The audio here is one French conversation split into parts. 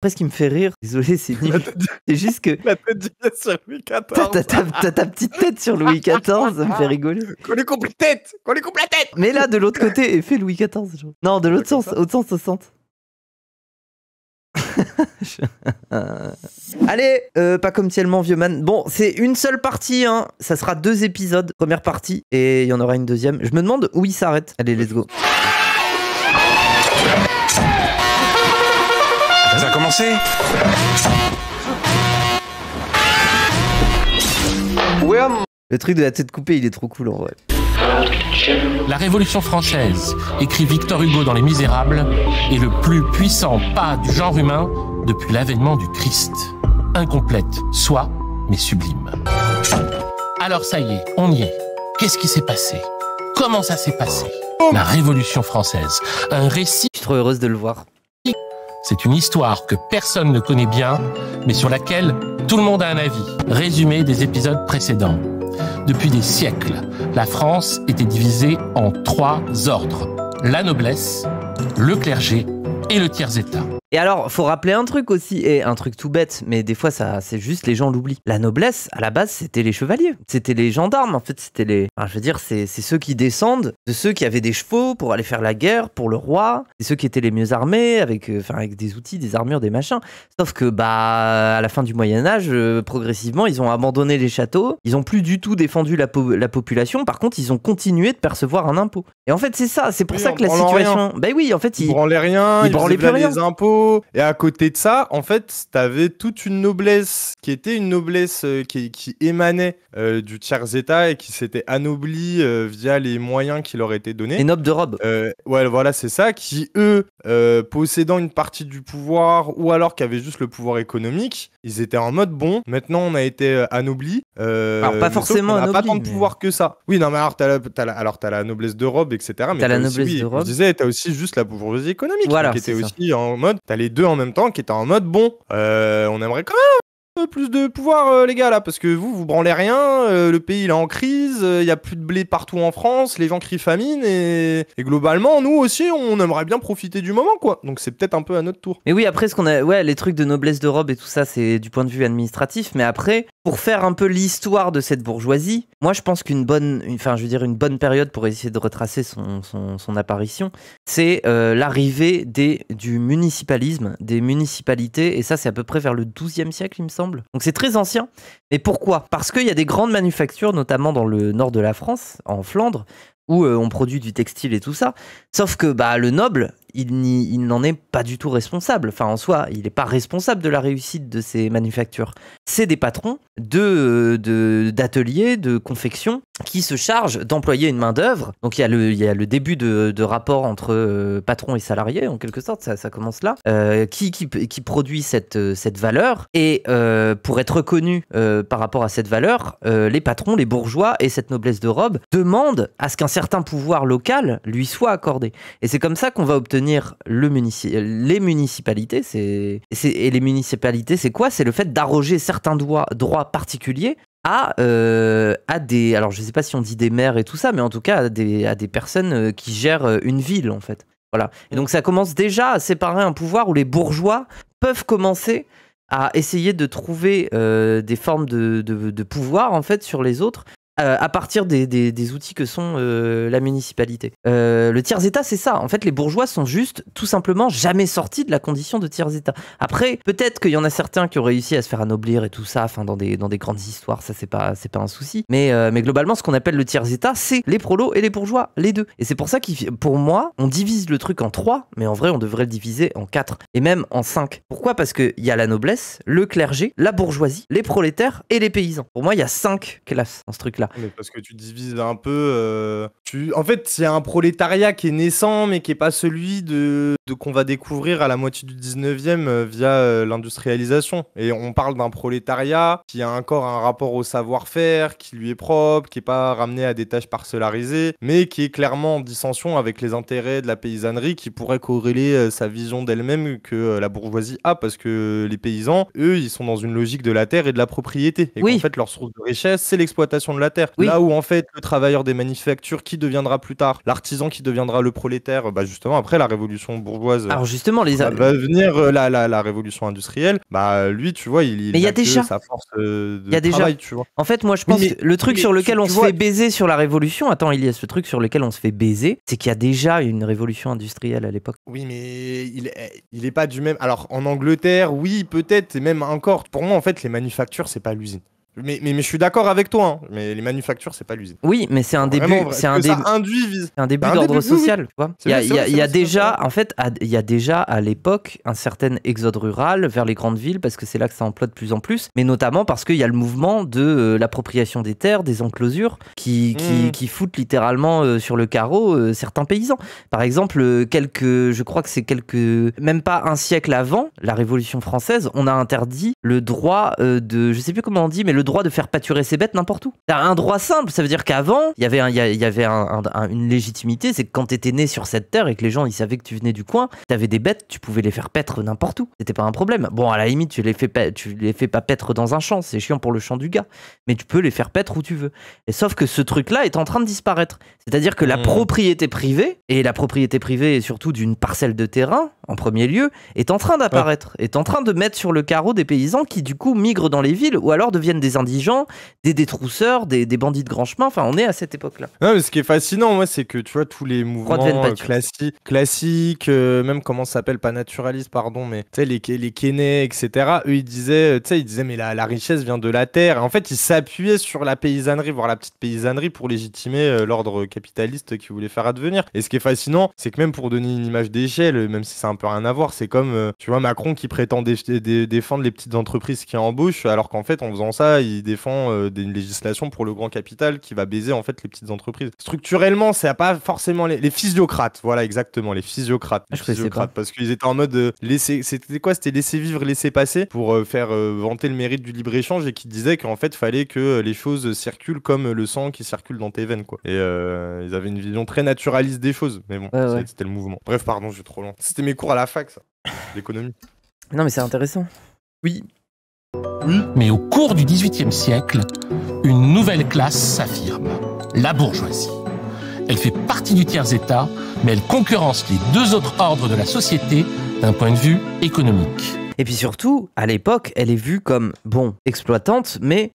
Après, ce qui me fait rire, désolé, c'est juste que La tête d'Inès sur Louis XIV. t'as ta petite tête sur Louis XIV, ça me fait rigoler. Qu'on lui coupe la tête. Qu'on lui coupe la tête. Mais là, de l'autre côté, effet Louis XIV. Genre. Non, de l'autre sens, au sens au centre. Allez, pas comme tellement vieux man. Bon, c'est une seule partie, hein. Ça sera 2 épisodes, première partie, et il y en aura une deuxième. Je me demande où il s'arrête. Allez, let's go. Ça a commencé. Le truc de la tête coupée, il est trop cool en vrai. La Révolution française, écrit Victor Hugo dans Les Misérables, est le plus puissant pas du genre humain depuis l'avènement du Christ. Incomplète, soit, mais sublime. Alors ça y est, on y est. Qu'est-ce qui s'est passé? Comment ça s'est passé? La Révolution française, un récit... Je suis trop heureuse de le voir. C'est une histoire que personne ne connaît bien, mais sur laquelle tout le monde a un avis. Résumé des épisodes précédents. Depuis des siècles, la France était divisée en 3 ordres. La noblesse, le clergé et le tiers-état. Et alors, faut rappeler un truc aussi, et un truc tout bête, mais des fois, ça, c'est juste les gens l'oublient. La noblesse, à la base, c'était les chevaliers. C'était les gendarmes, en fait, c'était les... Enfin, je veux dire, c'est ceux qui descendent de ceux qui avaient des chevaux pour aller faire la guerre pour le roi. C'est ceux qui étaient les mieux armés, avec des outils, des armures, des machins. Sauf que, à la fin du Moyen-Âge, progressivement, ils ont abandonné les châteaux. Ils ont plus du tout défendu la population. Par contre, ils ont continué de percevoir un impôt. Et en fait, c'est ça. C'est pour ça que la situation... Ben oui, en fait, ils branlaient rien, ils branlaient plus rien. Les impôts. Et à côté de ça, en fait, t'avais toute une noblesse qui était une noblesse qui émanait du tiers-état et qui s'était anoblie via les moyens qui leur étaient donnés. Les nobles de robe. Ouais, voilà, c'est ça. Qui, eux, possédant une partie du pouvoir ou alors qui avaient juste le pouvoir économique, ils étaient en mode bon, maintenant on a été anoblis. Alors, pas forcément anoblis. On n'a pas tant de pouvoir que ça. Oui, non, mais alors t'as la noblesse de robe, etc. Mais t'as la noblesse de robe. Je disais, t'as aussi juste la bourgeoisie économique voilà, qui était aussi en mode. T'as les deux en même temps qui étaient en mode bon, on aimerait quand même plus de pouvoir les gars là, parce que vous branlez rien, le pays il est en crise, il y a plus de blé partout en France, les gens crient famine et globalement nous aussi on aimerait bien profiter du moment quoi, donc c'est peut-être un peu à notre tour. Et oui, après ce qu'on a, ouais, les trucs de noblesse de robe et tout ça c'est du point de vue administratif, mais après pour faire un peu l'histoire de cette bourgeoisie, moi je pense qu'une bonne période pour essayer de retracer son apparition, c'est l'arrivée du municipalisme, des municipalités, et ça c'est à peu près vers le 12e siècle il me semble. Donc c'est très ancien. Mais pourquoi? Parce qu'il y a des grandes manufactures, notamment dans le nord de la France, en Flandre, où on produit du textile et tout ça. Sauf que le noble, il n'en est pas du tout responsable. Enfin, en soi, il n'est pas responsable de la réussite de ces manufactures. C'est des patrons d'ateliers, de confection, qui se chargent d'employer une main-d'œuvre. Donc, il y a le début de rapport entre patrons et salariés, en quelque sorte, ça commence là, qui produit cette valeur. Et pour être reconnu par rapport à cette valeur, les patrons, les bourgeois et cette noblesse de robe demandent à ce qu'un certain pouvoir local lui soit accordé. Et c'est comme ça qu'on va obtenir les municipalités. Et les municipalités, c'est quoi? C'est le fait d'arroger certains droits particuliers à des... Alors, je sais pas si on dit des maires et tout ça, mais en tout cas, à des personnes qui gèrent une ville, en fait. Voilà. Et donc, ça commence déjà à séparer un pouvoir où les bourgeois peuvent commencer à essayer de trouver des formes de pouvoir, en fait, sur les autres, à partir des outils que sont la municipalité. Le tiers-état, c'est ça. En fait, les bourgeois sont juste, tout simplement, jamais sortis de la condition de tiers-état. Après, peut-être qu'il y en a certains qui ont réussi à se faire anoblir et tout ça, enfin, dans des grandes histoires, ça, c'est pas un souci. Mais globalement, ce qu'on appelle le tiers-état, c'est les prolos et les bourgeois, les deux. Et c'est pour ça que, pour moi, on divise le truc en 3, mais en vrai, on devrait le diviser en 4, et même en 5. Pourquoi? Parce qu'il y a la noblesse, le clergé, la bourgeoisie, les prolétaires et les paysans. Pour moi, il y a 5 classes dans ce truc-là. Mais parce que tu divises un peu... En fait, il y a un prolétariat qui est naissant, mais qui n'est pas celui qu'on va découvrir à la moitié du 19e via l'industrialisation. Et on parle d'un prolétariat qui a encore un rapport au savoir-faire, qui lui est propre, qui n'est pas ramené à des tâches parcellarisées, mais qui est clairement en dissension avec les intérêts de la paysannerie, qui pourrait corréler sa vision d'elle-même que la bourgeoisie a, parce que les paysans, eux, ils sont dans une logique de la terre et de la propriété. Et qu'en fait, leur source de richesse, c'est l'exploitation de la terre. terre. Oui. Là où en fait le travailleur des manufactures qui deviendra plus tard l'artisan qui deviendra le prolétaire, bah justement après la révolution bourgeoise Alors justement, va venir la révolution industrielle, bah lui tu vois il Mais il y a n'a que déjà. sa force de Il y a déjà. travail, tu vois. En fait, moi je pense mais- que le truc mais sur lequel tu on se vois- fait baiser sur la révolution, attends Elias, le truc sur lequel on se fait baiser, c'est qu'il y a déjà une révolution industrielle à l'époque. Oui, mais il est pas du même. Alors, en Angleterre, oui, peut-être, et même encore. Pour moi, en fait, les manufactures, c'est pas l'usine. Mais je suis d'accord avec toi, hein, mais les manufactures, c'est pas l'usine. Oui, mais c'est un début, Vraiment, c'est un ça début. induit. C'est un début Bah, un d'ordre début, oui, oui. social, tu vois. C'est vrai, c'est vrai, Il y a c'est déjà, vrai. en fait, il y a déjà à l'époque un certain exode rural vers les grandes villes parce que c'est là que ça emploie de plus en plus, mais notamment parce qu'il y a le mouvement de l'appropriation des terres, des enclosures, qui foutent littéralement sur le carreau certains paysans. Par exemple, je crois que c'est même pas un siècle avant la Révolution française, on a interdit le droit je sais plus comment on dit, mais le droit de faire pâturer ses bêtes n'importe où. T'as un droit simple, ça veut dire qu'avant, il y avait une légitimité, c'est que quand t'étais né sur cette terre et que les gens ils savaient que tu venais du coin, t'avais des bêtes, tu pouvais les faire paître n'importe où. C'était pas un problème. Bon, à la limite, tu les fais pas paître dans un champ, c'est chiant pour le champ du gars, mais tu peux les faire paître où tu veux. Et sauf que ce truc-là est en train de disparaître. C'est-à-dire que la propriété privée, et la propriété privée surtout d'une parcelle de terrain, en premier lieu, est en train d'apparaître, est en train de mettre sur le carreau des paysans qui du coup migrent dans les villes ou alors deviennent des indigents, des détrousseurs, des bandits de grand chemin. Enfin, on est à cette époque-là. Non, mais ce qui est fascinant, moi, c'est que tu vois tous les mouvements classiques, même comment ça s'appelle, pas naturalistes, pardon, mais tu sais les Kenney, etc. Eux, ils disaient, mais la richesse vient de la terre. Et en fait, ils s'appuyaient sur la paysannerie, voire la petite paysannerie, pour légitimer l'ordre capitaliste qu'ils voulaient faire advenir. Et ce qui est fascinant, c'est que même pour donner une image d'échelle, même si ça a un peu rien à voir, c'est comme, tu vois, Macron qui prétend défendre les petites entreprises qui embauchent, alors qu'en fait, en faisant ça, il défend une législation pour le grand capital qui va baiser en fait les petites entreprises. Structurellement, c'est pas forcément les physiocrates, voilà exactement, les physiocrates. Parce qu'ils étaient en mode c'était quoi? C'était laisser vivre, laisser passer pour faire vanter le mérite du libre-échange et qui disait qu'en fait, fallait que les choses circulent comme le sang qui circule dans tes veines, quoi. Et ils avaient une vision très naturaliste des choses, mais bon, c'était le mouvement. Bref, pardon, je vais trop loin. C'était mes cours à la fac, ça, l'économie. Non, mais c'est intéressant. Oui. Mais au cours du XVIIIe siècle, une nouvelle classe s'affirme, la bourgeoisie. Elle fait partie du tiers-état, mais elle concurrence les deux autres ordres de la société d'un point de vue économique. Et puis surtout, à l'époque, elle est vue comme, bon, exploitante, mais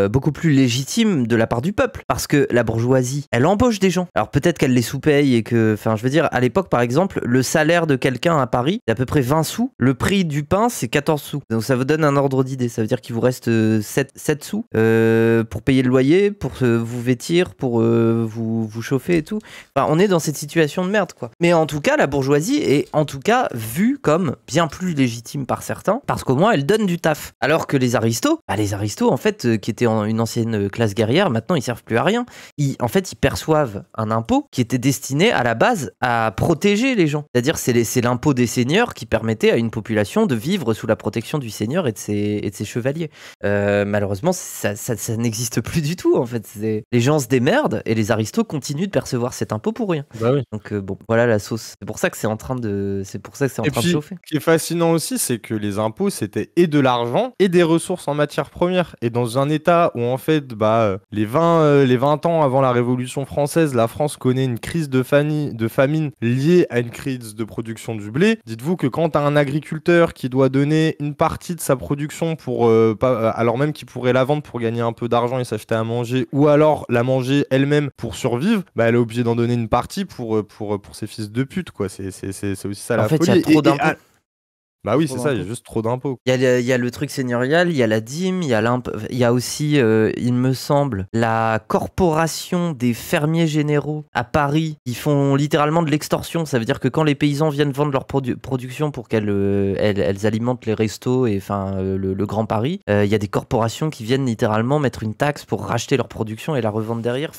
beaucoup plus légitime de la part du peuple. Parce que la bourgeoisie, elle embauche des gens. Alors peut-être qu'elle les sous-paye et que... Enfin, je veux dire, à l'époque, par exemple, le salaire de quelqu'un à Paris, c'est à peu près 20 sous. Le prix du pain, c'est 14 sous. Donc ça vous donne un ordre d'idée. Ça veut dire qu'il vous reste 7 sous pour payer le loyer, pour vous vêtir, pour vous chauffer et tout. Enfin, on est dans cette situation de merde, quoi. Mais en tout cas, la bourgeoisie est en tout cas vue comme bien plus légitime par certains, parce qu'au moins elle donne du taf. Alors que les aristos en fait, qui étaient une ancienne classe guerrière, maintenant ils servent plus à rien. Ils perçoivent un impôt qui était destiné à la base à protéger les gens. C'est-à-dire c'est l'impôt des seigneurs qui permettait à une population de vivre sous la protection du seigneur et de ses chevaliers. Malheureusement, ça n'existe plus du tout en fait. Les gens se démerdent et les aristos continuent de percevoir cet impôt pour rien. Bah oui. Donc bon, voilà la sauce. C'est pour ça que c'est en train de chauffer. Ce qui est fascinant aussi, c'est que les impôts, c'était et de l'argent et des ressources en matières premières. Et dans un état où, en fait, les 20 ans avant la Révolution française, la France connaît une crise de famine liée à une crise de production du blé. Dites-vous que quand t'as un agriculteur qui doit donner une partie de sa production alors même qu'il pourrait la vendre pour gagner un peu d'argent et s'acheter à manger, ou alors la manger elle-même pour survivre, elle est obligée d'en donner une partie pour ses fils de pute, quoi. C'est aussi ça la folie. En fait, il y a trop d'impôts. Bah oui, c'est ça, il y a juste trop d'impôts. Il y a le truc seigneurial, il y a la dîme, il y a aussi, il me semble, la corporation des fermiers généraux à Paris qui font littéralement de l'extorsion. Ça veut dire que quand les paysans viennent vendre leur production pour qu'elles alimentent les restos et le Grand Paris, il y a des corporations qui viennent littéralement mettre une taxe pour racheter leur production et la revendre derrière.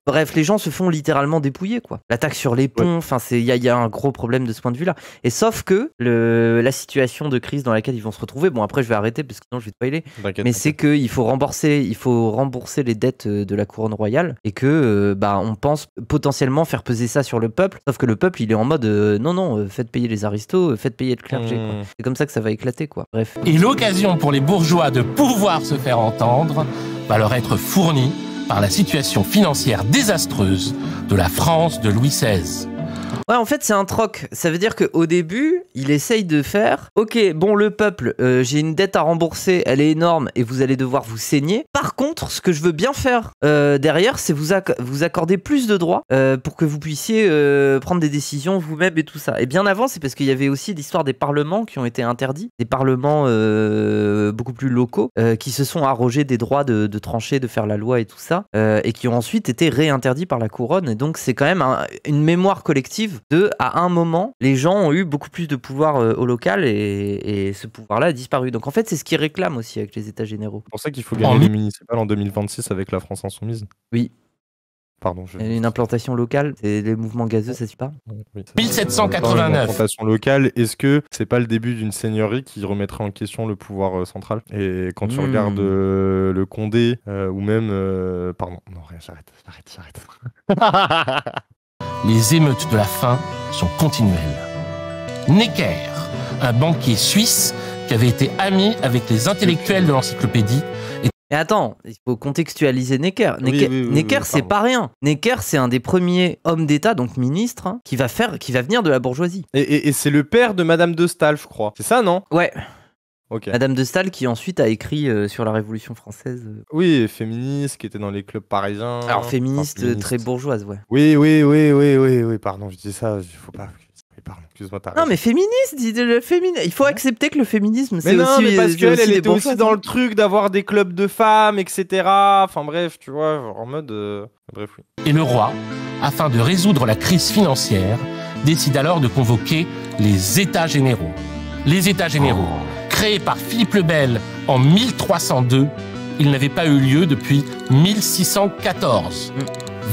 Bref, les gens se font littéralement dépouiller, quoi. La taxe sur les ponts, il y a un gros problème de ce point de vue-là. Et sauf que la situation de crise dans laquelle ils vont se retrouver, bon après je vais arrêter parce que sinon je vais te spoiler, mais c'est qu'il faut rembourser les dettes de la couronne royale et que on pense potentiellement faire peser ça sur le peuple, sauf que le peuple il est en mode non, faites payer les aristos, faites payer le clergé, quoi. C'est comme ça que ça va éclater, quoi. Bref. Et l'occasion pour les bourgeois de pouvoir se faire entendre va leur être fournie par la situation financière désastreuse de la France de Louis XVI. Ouais, en fait, c'est un troc. Ça veut dire qu'au début, il essaye de faire ok, bon, le peuple, j'ai une dette à rembourser, elle est énorme et vous allez devoir vous saigner. Par contre, ce que je veux bien faire derrière, c'est vous accorder plus de droits pour que vous puissiez prendre des décisions vous-même et tout ça. Et bien avant, c'est parce qu'il y avait aussi l'histoire des parlements qui ont été interdits, des parlements beaucoup plus locaux qui se sont arrogés des droits de trancher, de faire la loi et tout ça, et qui ont ensuite été réinterdits par la couronne. Et donc, c'est quand même une mémoire collective à un moment, les gens ont eu beaucoup plus de pouvoir au local et ce pouvoir-là a disparu. Donc en fait, c'est ce qu'ils réclament aussi avec les états généraux. C'est pour ça qu'il faut gagner les municipales en 2026 avec la France Insoumise. Oui. Pardon. Une implantation locale, c'est les mouvements gazeux, ça suit pas. Oui, 1789. Une implantation locale, est-ce que c'est pas le début d'une seigneurie qui remettrait en question le pouvoir central? Et quand tu regardes le Condé ou même... Pardon, non, rien, j'arrête. Les émeutes de la faim sont continuelles. Necker, un banquier suisse qui avait été ami avec les intellectuels de l'encyclopédie. Mais attends, il faut contextualiser Necker. Necker, c'est pas rien. Necker, c'est un des premiers hommes d'État, donc ministre, hein, qui va venir de la bourgeoisie. Et c'est le père de Madame de Staël, je crois. C'est ça, non? Ouais. Okay. Madame de Staël qui ensuite a écrit sur la Révolution française. Oui, féministe, qui était dans les clubs parisiens. Alors féministe. Très bourgeoise, ouais. Oui, pardon, je dis ça, il faut pas... Pardon, excuse-moi, t'as raison. Non mais féministe, il faut accepter que le féminisme, c'est aussi... Mais parce qu'elle était aussi dans le truc d'avoir des clubs de femmes, etc. Enfin bref, tu vois, en mode... Bref, oui. Et le roi, afin de résoudre la crise financière, décide alors de convoquer les États généraux. Les États généraux, créés par Philippe le Bel en 1302, ils n'avaient pas eu lieu depuis 1614.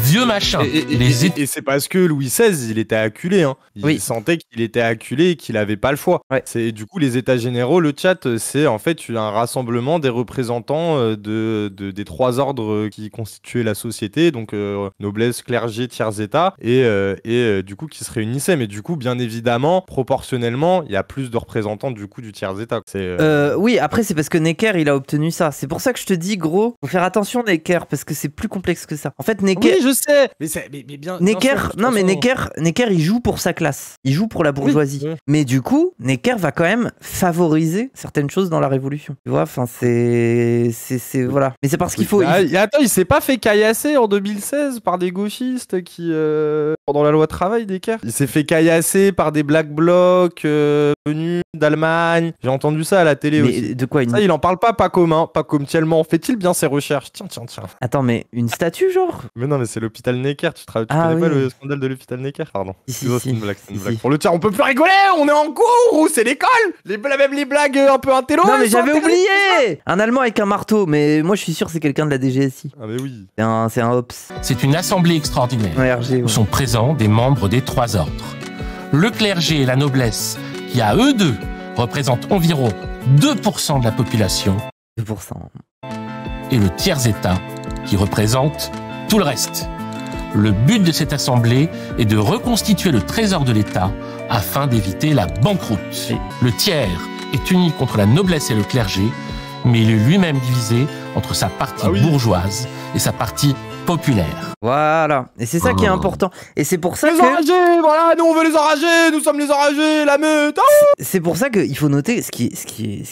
Vieux machin. Et c'est parce que Louis XVI, il était acculé. Hein. Il sentait qu'il était acculé et qu'il n'avait pas le choix. Ouais. Du coup, les États généraux, le chat, c'est en fait un rassemblement des représentants des trois ordres qui constituaient la société, donc noblesse, clergé, tiers état, et du coup qui se réunissaient. Mais du coup, bien évidemment, proportionnellement, il y a plus de représentants du coup du tiers état. Oui, après c'est parce que Necker, il a obtenu ça. C'est pour ça que je te dis, gros, faut faire attention Necker, parce que c'est plus complexe que ça. En fait, Necker... Oui, je sais, mais bien. Necker, bien sûr, non, mais Necker, il joue pour sa classe. Il joue pour la bourgeoisie. Oui. Mais du coup, Necker va quand même favoriser certaines choses dans la Révolution. Tu vois, enfin, c'est voilà. Mais c'est parce qu'il faut. Attends, il s'est pas fait caillasser en 2016 par des gauchistes qui, pendant la loi travail, Necker. Il s'est fait caillasser par des Black Blocs venus d'Allemagne. J'ai entendu ça à la télé aussi. Mais de quoi Ça, il en parle pas comme tellement. Fait-il bien ses recherches? Tiens. Attends, mais une statue, genre? Mais non, mais c'est l'hôpital Necker. Tu connais pas le scandale de l'hôpital Necker? Pardon. Si. C'est une blague. Pour le chat, on peut plus rigoler. On est en cours ou c'est l'école? Même les blagues un peu intello. Non, mais j'avais oublié. Un Allemand avec un marteau. Mais moi, je suis sûr que c'est quelqu'un de la DGSI. Ah, mais oui. C'est un Hops. C'est une assemblée extraordinaire où sont présents des membres des trois ordres. Le clergé et la noblesse, qui à eux deux représentent environ 2% de la population. 2%. Et le tiers-état, qui représente tout le reste. Le but de cette assemblée est de reconstituer le trésor de l'État afin d'éviter la banqueroute. Oui. Le tiers est uni contre la noblesse et le clergé, mais il est lui-même divisé entre sa partie bourgeoise et sa partie populaire. Voilà, et c'est ça qui est important. Et c'est pour ça les enragés, voilà, nous on veut les enragés, nous sommes les enragés, la meute. C'est pour ça qu'il faut noter, ce qui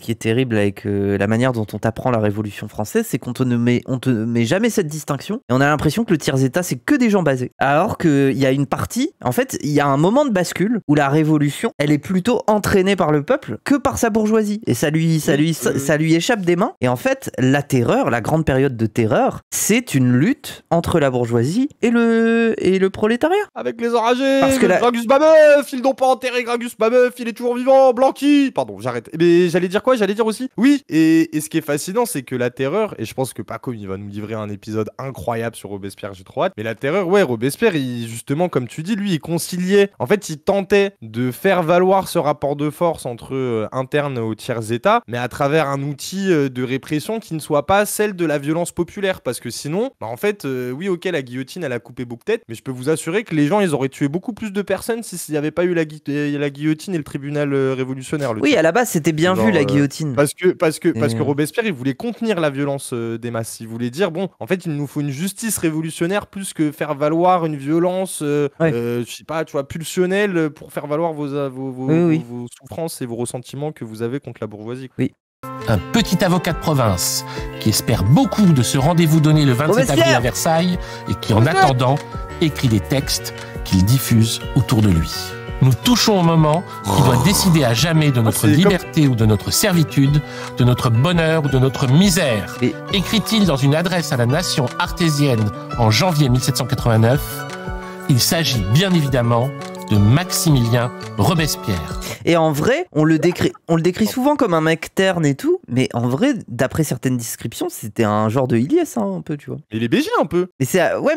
est terrible avec la manière dont on t'apprend la Révolution française, c'est qu'on te met jamais cette distinction, et on a l'impression que le tiers-état c'est que des gens basés. Alors qu'il y a une partie, en fait, il y a un moment de bascule où la Révolution, elle est plutôt entraînée par le peuple que par sa bourgeoisie, et ça lui échappe des mains. Et en fait, la terreur, la grande période de terreur, c'est une lutte entre la bourgeoisie et le prolétariat. Avec les enragés, parce que Gringus Babeuf, ils n'ont pas enterré Gringus Babeuf, il est toujours vivant, Blanqui. Pardon, j'arrête. Mais j'allais dire quoi? J'allais dire aussi. Oui, et ce qui est fascinant, c'est que la terreur, et je pense que Paco, il va nous livrer un épisode incroyable sur Robespierre, j'ai trop hâte, mais la terreur, Robespierre, justement, comme tu dis, lui, il conciliait. En fait, il tentait de faire valoir ce rapport de force entre interne au tiers-état, mais à travers un outil de répression qui ne soit pas celle de la violence populaire, parce que sinon, en fait, oui, ok, la guillotine, elle a coupé beaucoup de têtes, mais je peux vous assurer que les gens, ils auraient tué beaucoup plus de personnes s'il n'y avait pas eu la guillotine et le tribunal révolutionnaire. Oui, à la base, c'était bien vu, la guillotine. Parce que Robespierre, il voulait contenir la violence des masses. Il voulait dire, bon, en fait, il nous faut une justice révolutionnaire plus que faire valoir une violence, je sais pas, tu vois, pulsionnelle pour faire valoir vos souffrances et vos ressentiments que vous avez contre la bourgeoisie. Oui. Un petit avocat de province qui espère beaucoup de ce rendez-vous donné le 27 avril à Versailles et qui, en attendant, écrit des textes qu'il diffuse autour de lui. Nous touchons au moment qui doit décider à jamais de notre liberté ou de notre servitude, de notre bonheur ou de notre misère. Écrit-il dans une adresse à la nation artésienne en janvier 1789, il s'agit bien évidemment de Maximilien Robespierre. Et en vrai, on le décrit souvent comme un mec terne et tout, mais en vrai, d'après certaines descriptions, c'était un genre de Iliès, hein, un peu, tu vois. Il est BG un peu. Mais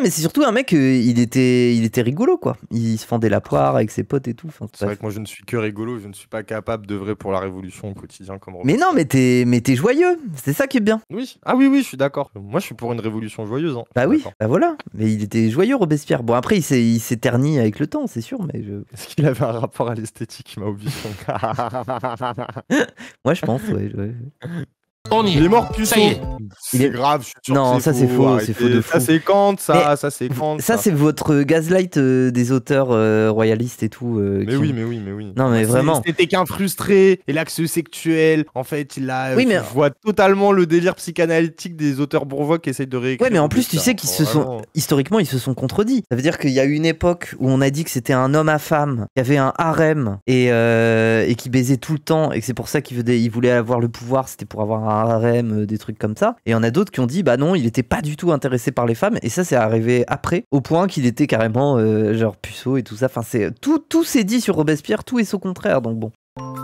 mais c'est surtout un mec, il était rigolo, quoi. Il se fendait la poire avec ses potes et tout. Enfin, c'est vrai que moi, je ne suis que rigolo, je ne suis pas capable d'œuvrer pour la révolution au quotidien comme Robespierre. Mais t'es joyeux, c'est ça qui est bien. Oui, oui, je suis d'accord. Moi, je suis pour une révolution joyeuse. Hein. Bah oui, bah voilà. Mais il était joyeux, Robespierre. Bon, après, il s'est terni avec le temps, c'est sûr, mais Est-ce qu'il avait un rapport à l'esthétique? Il m'a oublié. Moi, je pense, ouais. On y est. Il est mort plus ça y est. C'est grave, je suis sûr. Non, ça c'est faux, c'est faux de fou. Ça c'est Kant, ça c'est Kant. Ça c'est votre gaslight des auteurs royalistes et tout. Mais oui. Non mais vraiment. C'était qu'un frustré et l'axe sexuel. En fait, il a. Oui, mais je vois totalement le délire psychanalytique des auteurs bourgeois qui essayent de réécrire. Ouais, mais en plus tu sais qu'ils historiquement ils se sont contredits. Ça veut dire qu'il y a eu une époque où on a dit que c'était un homme à femme, qui avait un harem et qui baisait tout le temps et que c'est pour ça qu'il voulait avoir le pouvoir, c'était pour avoir un harem, des trucs comme ça. Et il y en a d'autres qui ont dit bah non, il était pas du tout intéressé par les femmes, et ça c'est arrivé après, au point qu'il était carrément genre puceau et tout ça. Enfin, c'est tout s'est dit sur Robespierre, tout est au contraire, donc bon.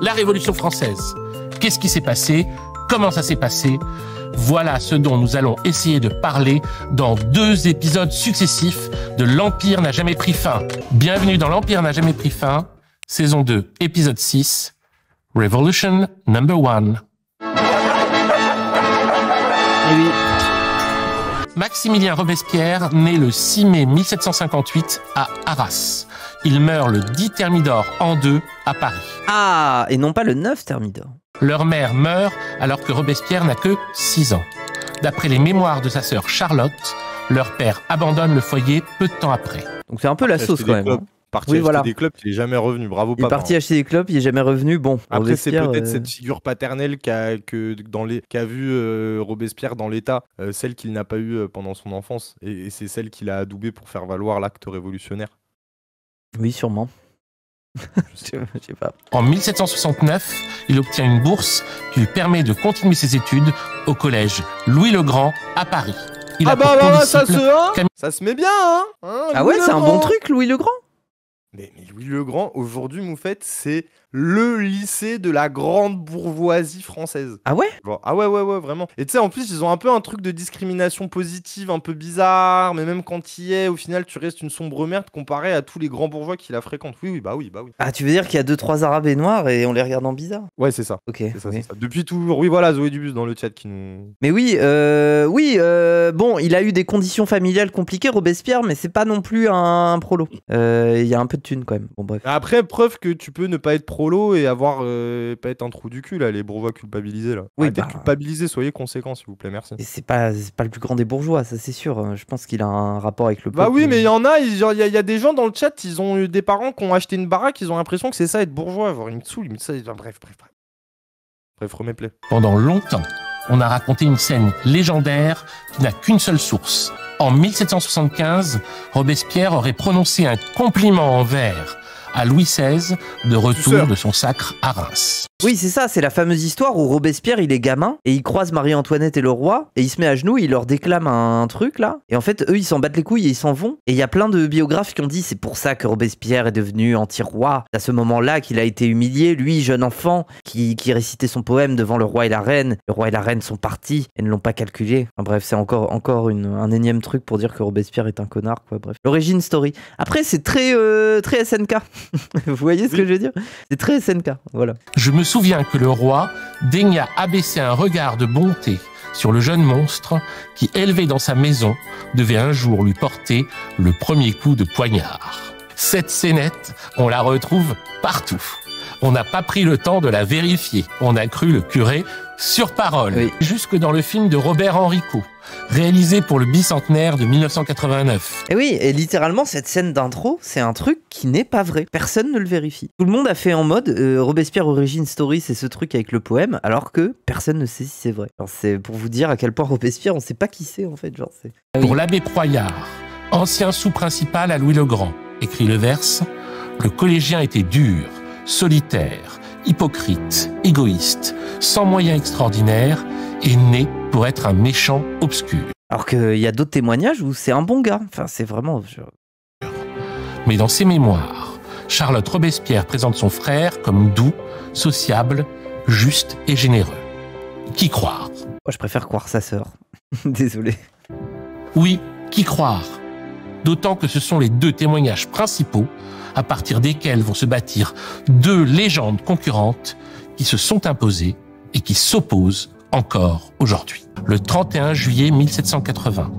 La Révolution française. Qu'est-ce qui s'est passé? Comment ça s'est passé? Voilà ce dont nous allons essayer de parler dans 2 épisodes successifs de L'Empire n'a jamais pris fin. Bienvenue dans L'Empire n'a jamais pris fin, saison 2, épisode 6, Revolution number 1. Et oui. Maximilien Robespierre naît le 6 mai 1758 à Arras. Il meurt le 10 Thermidor an 2 à Paris. Ah, et non pas le 9 Thermidor. Leur mère meurt alors que Robespierre n'a que 6 ans. D'après les mémoires de sa sœur Charlotte, leur père abandonne le foyer peu de temps après. Donc c'est un peu la sauce quand même. Hein. Parti acheter des clubs, il est jamais revenu. Bravo papa. Il est parti acheter des clubs, il est jamais revenu. Bon. Après c'est peut-être cette figure paternelle qu'a vu Robespierre dans l'État, celle qu'il n'a pas eue pendant son enfance, et c'est celle qu'il a adoubée pour faire valoir l'acte révolutionnaire. Oui, sûrement. Je sais pas. En 1769, il obtient une bourse qui lui permet de continuer ses études au collège Louis-le-Grand à Paris. Il a pour condisciple ça se met bien, hein, ah ouais, c'est un bon truc, Louis-le-Grand. Mais Louis-le-Grand, aujourd'hui, Moufette, c'est le lycée de la grande bourgeoisie française. Ah ouais? Ah ouais, vraiment. Et tu sais, en plus, ils ont un peu un truc de discrimination positive, un peu bizarre, mais même quand tu y es, au final, tu restes une sombre merde comparé à tous les grands bourgeois qui la fréquentent. Oui. Ah, tu veux dire qu'il y a 2-3 arabes et noirs et on les regarde en bizarre? Ouais, c'est ça. Ok. C'est ça. Depuis toujours. Oui, voilà, Zoé Dubus dans le chat qui nous... Mais oui, bon, il a eu des conditions familiales compliquées, Robespierre, mais c'est pas non plus un prolo. Il y a un peu de thunes quand même. Bon, bref. Après, preuve que tu peux ne pas être prolo et avoir pas être un trou du cul, là, les bourgeois culpabilisés, là. Oui, arrêtez de culpabiliser, soyez conséquents, s'il vous plaît, merci. Et c'est pas le plus grand des bourgeois, ça c'est sûr. Je pense qu'il a un rapport avec le peuple. Bah oui, mais il y en a, il y a des gens dans le chat, ils ont eu des parents qui ont acheté une baraque, ils ont l'impression que c'est ça être bourgeois, voir une saoule, ça, bref, remets-play. Pendant longtemps, on a raconté une scène légendaire qui n'a qu'une seule source. En 1775, Robespierre aurait prononcé un compliment en vers à Louis XVI de retour de son sacre à Reims. Oui, c'est ça, c'est la fameuse histoire où Robespierre, il est gamin, et il croise Marie-Antoinette et le roi, et il se met à genoux, et il leur déclame un truc, là, et en fait, eux, ils s'en battent les couilles, et ils s'en vont, et il y a plein de biographes qui ont dit, c'est pour ça que Robespierre est devenu anti-roi, à ce moment-là qu'il a été humilié, lui, jeune enfant, qui récitait son poème devant le roi et la reine sont partis, et ne l'ont pas calculé. Enfin, bref, c'est encore un énième truc pour dire que Robespierre est un connard, quoi, bref. L'origine story. Après, c'est très SNK. Vous voyez ce que je veux dire? C'est très SNK, voilà. Je me souviens que le roi daigna abaisser un regard de bonté sur le jeune monstre qui, élevé dans sa maison, devait un jour lui porter le premier coup de poignard. Cette scénette, on la retrouve partout. On n'a pas pris le temps de la vérifier. On a cru le curé sur parole. Oui. Jusque dans le film de Robert Enrico, réalisé pour le bicentenaire de 1989. Et oui, et littéralement, cette scène d'intro, c'est un truc qui n'est pas vrai. Personne ne le vérifie. Tout le monde a fait en mode Robespierre Origin Story, c'est ce truc avec le poème, alors que personne ne sait si c'est vrai. Alors, c'est pour vous dire à quel point Robespierre, on sait pas qui c'est en fait. Genre, c'est... Pour l'abbé Proyard, ancien sous-principal à Louis le Grand, écrit le verse, le collégien était dur, solitaire, hypocrite, égoïste, sans moyens extraordinaires et né pour être un méchant obscur. Alors qu'il y a d'autres témoignages où c'est un bon gars. Enfin, c'est vraiment... Mais dans ses mémoires, Charlotte Robespierre présente son frère comme doux, sociable, juste et généreux. Qui croire? Moi, je préfère croire sa sœur. Désolé. Oui, qui croire? D'autant que ce sont les deux témoignages principaux à partir desquels vont se bâtir deux légendes concurrentes qui se sont imposées et qui s'opposent encore aujourd'hui. Le 31 juillet 1780,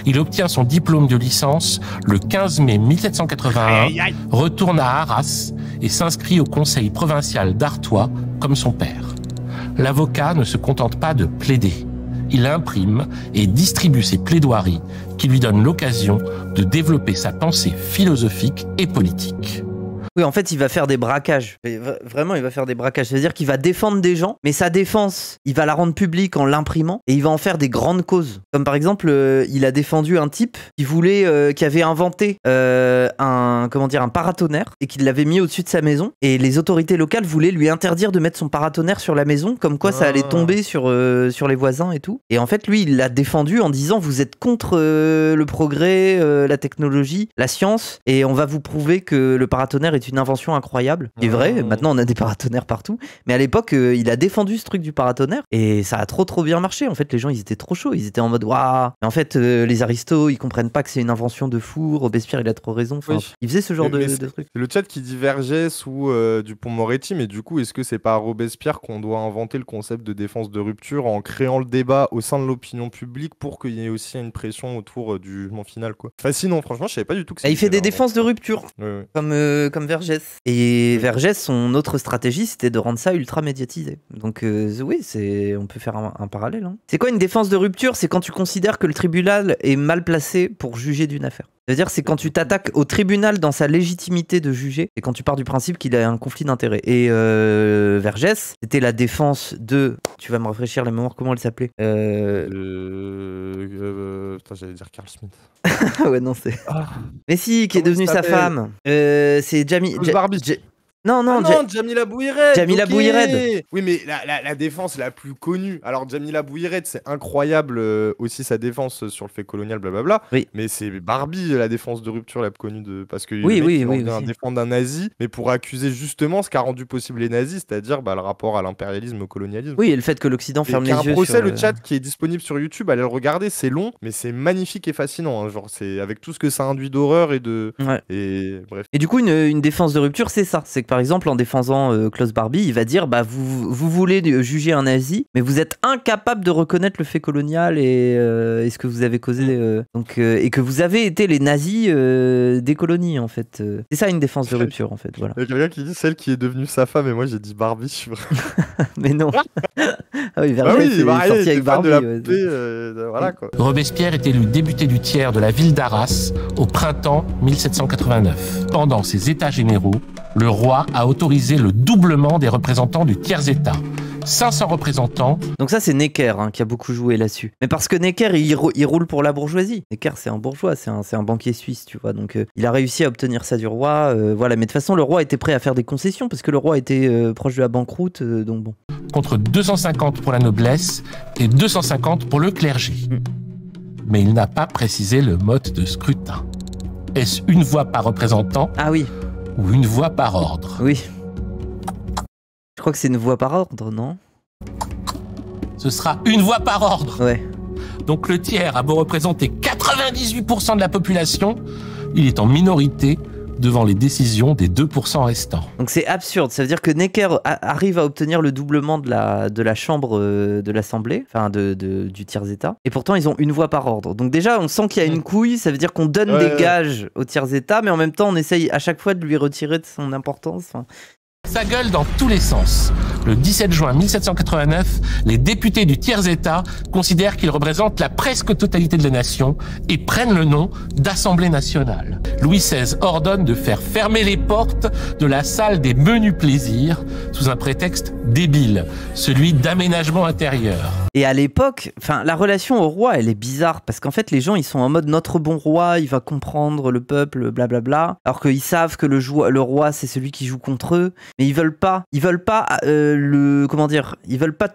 il obtient son diplôme de licence. Le 15 mai 1781, retourne à Arras et s'inscrit au conseil provincial d'Artois comme son père. L'avocat ne se contente pas de plaider. Il imprime et distribue ses plaidoiries qui lui donnent l'occasion de développer sa pensée philosophique et politique. Oui, en fait, il va faire des braquages. Vraiment, il va faire des braquages. C'est-à-dire qu'il va défendre des gens, mais sa défense, il va la rendre publique en l'imprimant et il va en faire des grandes causes. Comme par exemple, il a défendu un type qui avait inventé un paratonnerre et qui l'avait mis au-dessus de sa maison. Et les autorités locales voulaient lui interdire de mettre son paratonnerre sur la maison, comme quoi ça allait tomber sur les voisins et tout. Et en fait, lui, il l'a défendu en disant vous êtes contre le progrès, la technologie, la science, et on va vous prouver que le paratonnerre est une invention incroyable. C'est vrai, maintenant on a des paratonnerres partout, mais à l'époque il a défendu ce truc du paratonnerre et ça a trop bien marché. En fait, les gens ils étaient trop chauds, ils étaient en mode waouh. En fait, les aristos ils comprennent pas que c'est une invention de fou. Robespierre il a trop raison. Enfin, oui. Il faisait ce genre de truc. C'est le chat qui dit Vergès ou Dupond-Moretti, mais du coup, est-ce que c'est pas à Robespierre qu'on doit inventer le concept de défense de rupture en créant le débat au sein de l'opinion publique pour qu'il y ait aussi une pression autour du jugement final, quoi. Fascinant, franchement, je savais pas du tout que il fait des défenses de rupture, comme Vergès. Et Vergès, son autre stratégie, c'était de rendre ça ultra médiatisé. Donc oui, on peut faire un parallèle. Hein. C'est quoi une défense de rupture? C'est quand tu considères que le tribunal est mal placé pour juger d'une affaire. C'est-à-dire, c'est quand tu t'attaques au tribunal dans sa légitimité de juger, et quand tu pars du principe qu'il a un conflit d'intérêts. Et Vergès, c'était la défense de... Tu vas me rafraîchir la mémoire, comment elle s'appelait Putain, j'allais dire Carl Smith. Ouais, non, c'est... Mais si, qui est devenue sa femme. C'est Barbie. Non, Jamila Bouhired. Jamila Bouhired. Oui, mais la défense la plus connue. Alors, Jamila Bouhired, c'est incroyable aussi sa défense sur le fait colonial, blablabla. Oui. Mais c'est Barbie, la défense de rupture la plus connue parce que il vient défendre un nazi, mais pour accuser justement ce qu'a rendu possible les nazis, c'est-à-dire le rapport à l'impérialisme, au colonialisme. Oui, et le fait que l'Occident ferme les yeux. Il y a un procès, le chat qui est disponible sur YouTube. Allez le regarder, c'est long, mais c'est magnifique et fascinant. Hein. Genre, c'est avec tout ce que ça induit d'horreur et de. Ouais. Et bref. Et du coup, une défense de rupture, c'est ça. C'est que par exemple, en défendant Klaus Barbie, il va dire vous voulez juger un nazi, mais vous êtes incapable de reconnaître le fait colonial et ce que vous avez causé, et que vous avez été les nazis des colonies, en fait. C'est ça une défense de rupture, en fait. Voilà. Il y a quelqu'un qui dit celle qui est devenue sa femme, et moi j'ai dit Barbie, je suis vraiment. Mais non. Ah oui, Vergès, c'est sorti avec Barbie. Voilà, quoi. Robespierre est élu député du tiers de la ville d'Arras au printemps 1789. Pendant ses états généraux, le roi a autorisé le doublement des représentants du tiers-état. 500 représentants. Donc ça, c'est Necker qui a beaucoup joué là-dessus. Mais parce que Necker, il roule pour la bourgeoisie. Necker, c'est un bourgeois, c'est un banquier suisse, tu vois. Donc il a réussi à obtenir ça du roi. Voilà. Mais de toute façon, le roi était prêt à faire des concessions parce que le roi était proche de la banqueroute. Donc bon. Contre 250 pour la noblesse et 250 pour le clergé. Mais il n'a pas précisé le mode de scrutin. Est-ce une voix par représentant? Ah oui. Ou une voix par ordre? Oui. Je crois que c'est une voix par ordre, non? Ce sera une voix par ordre. Ouais. Donc le tiers a beau représenter 98% de la population, il est en minorité devant les décisions des 2% restants. Donc c'est absurde, ça veut dire que Necker arrive à obtenir le doublement de la chambre de l'Assemblée, enfin du tiers-État, et pourtant ils ont une voix par ordre. Donc déjà on sent qu'il y a une couille, ça veut dire qu'on donne des gages au tiers-État, mais en même temps on essaye à chaque fois de lui retirer de son importance. Enfin... Ça gueule dans tous les sens. Le 17 juin 1789, les députés du tiers-État considèrent qu'ils représentent la presque totalité de la nation et prennent le nom d'Assemblée nationale. Louis XVI ordonne de faire fermer les portes de la salle des menus plaisirs sous un prétexte débile, celui d'aménagement intérieur. Et à l'époque, la relation au roi, elle est bizarre parce qu'en fait les gens ils sont en mode notre bon roi, il va comprendre le peuple, blablabla, alors qu'ils savent que le roi c'est celui qui joue contre eux. Mais ils veulent pas ils veulent pas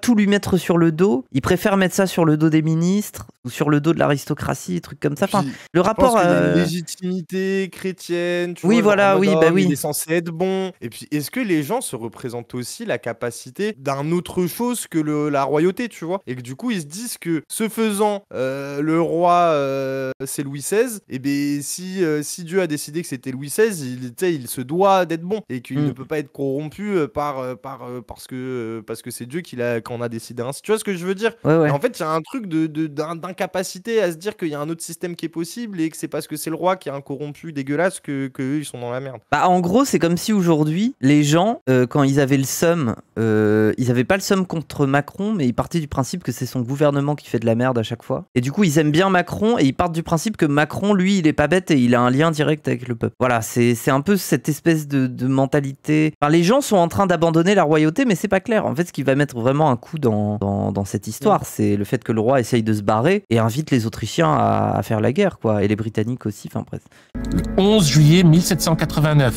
tout lui mettre sur le dos, ils préfèrent mettre ça sur le dos des ministres ou sur le dos de l'aristocratie, des trucs comme ça. Enfin, le rapport qu'il y a une légitimité chrétienne, tu oui, vois, voilà, oui, oui. Il est censé être bon. Et puis est-ce que les gens se représentent aussi la capacité d'un autre chose que la royauté, tu vois, et que du coup ils se disent que ce faisant le roi c'est Louis XVI, et bien si Dieu a décidé que c'était Louis XVI, il se doit d'être bon et qu'il ne peut pas être corrompu parce que c'est Dieu qui en a décidé ainsi. Tu vois ce que je veux dire? Ouais. Et en fait, il y a un truc d'incapacité à se dire qu'il y a un autre système qui est possible et que c'est parce que c'est le roi qui est un corrompu dégueulasse que eux ils sont dans la merde. Bah en gros, c'est comme si aujourd'hui, les gens, quand ils avaient le seum, ils avaient pas le seum contre Macron, mais ils partaient du principe que c'est son gouvernement qui fait de la merde à chaque fois. Et du coup, ils aiment bien Macron et ils partent du principe que Macron, lui, il est pas bête et il a un lien direct avec le peuple. Voilà, c'est un peu cette espèce de mentalité. Enfin, les gens sont en train d'abandonner la royauté, mais c'est pas clair. En fait, ce qui va mettre vraiment un coup dans cette histoire, c'est le fait que le roi essaye de se barrer et invite les Autrichiens à faire la guerre, quoi. Et les Britanniques aussi, enfin bref. Le 11 juillet 1789,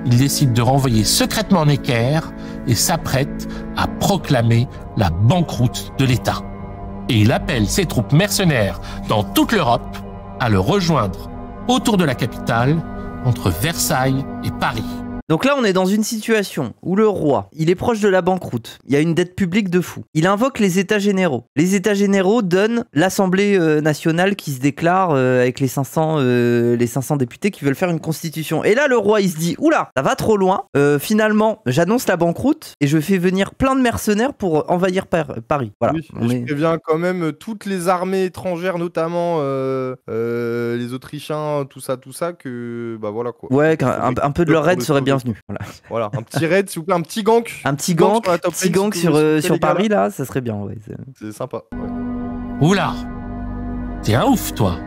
il décide de renvoyer secrètement Necker et s'apprête à proclamer la banqueroute de l'État. Et il appelle ses troupes mercenaires dans toute l'Europe à le rejoindre autour de la capitale, entre Versailles et Paris. Donc là, on est dans une situation où le roi, il est proche de la banqueroute. Il y a une dette publique de fou. Il invoque les États généraux. Les États généraux donnent l'Assemblée nationale qui se déclare avec les 500 députés qui veulent faire une constitution. Et là, le roi, il se dit, oula, ça va trop loin. Finalement, j'annonce la banqueroute et je fais venir plein de mercenaires pour envahir Paris. Voilà. Oui, je préviens quand même toutes les armées étrangères, notamment les Autrichiens, tout ça, que bah voilà quoi. Ouais, un peu de leur aide serait bienvenu. Voilà, un petit raid, s'il vous plaît, un petit gank. Un petit gang sur Paris, là, ça serait bien. Ouais, c'est sympa. Ouais. Oula, t'es un ouf, toi.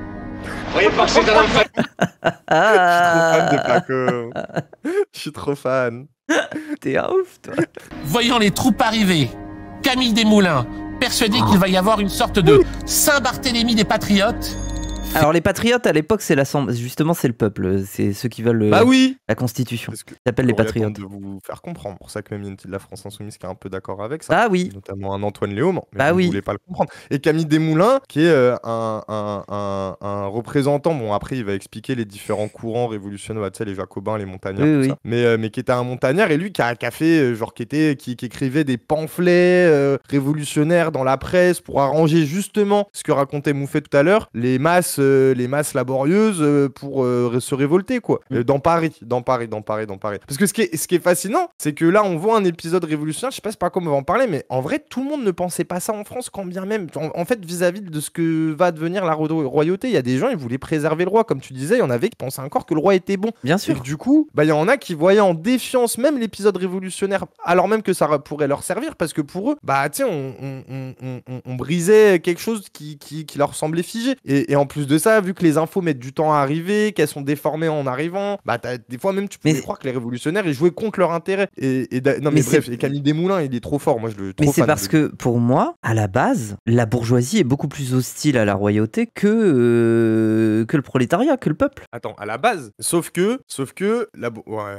Voyez pas que c'est un enfant. Je suis trop fan. T'es un ouf, toi. Voyant les troupes arriver, Camille Desmoulins, persuadé qu'il va y avoir une sorte de Saint-Barthélemy des patriotes. Alors les patriotes à l'époque c'est justement c'est le peuple, c'est ceux qui veulent la constitution. Ça s'appelle les patriotes. De vous faire comprendre, pour ça que même il y a une de la France Insoumise qui est un peu d'accord avec ça. Ah oui. Notamment un Antoine Léaumont, mais vous ne voulez pas le comprendre. Et Camille Desmoulins qui est un représentant, bon après il va expliquer les différents courants révolutionnaires, tu sais, les Jacobins, les montagnards, tout ça. Mais qui était un montagnard et lui qui a fait qui écrivait des pamphlets révolutionnaires dans la presse pour arranger justement ce que racontait Mouffet tout à l'heure, les masses laborieuses pour se révolter quoi. Dans Paris. Parce que ce qui est fascinant, c'est que là on voit un épisode révolutionnaire, je sais pas comment on va en parler, mais en vrai tout le monde ne pensait pas ça en France, quand bien même en fait vis-à-vis de ce que va devenir la royauté, il y a des gens ils voulaient préserver le roi, comme tu disais, il y en avait qui pensaient encore que le roi était bon. Bien sûr. Et du coup, il y en a qui voyaient en défiance même l'épisode révolutionnaire, alors même que ça pourrait leur servir, parce que pour eux, on brisait quelque chose qui leur semblait figé. Et en plus de ça, vu que les infos mettent du temps à arriver, qu'elles sont déformées en arrivant, des fois même tu peux croire que les révolutionnaires ils jouaient contre leur intérêt. Et Camille Desmoulins il est trop fort, moi je le trouve. Mais c'est parce que pour moi, à la base, la bourgeoisie est beaucoup plus hostile à la royauté que le prolétariat, que le peuple. Attends, à la base, sauf que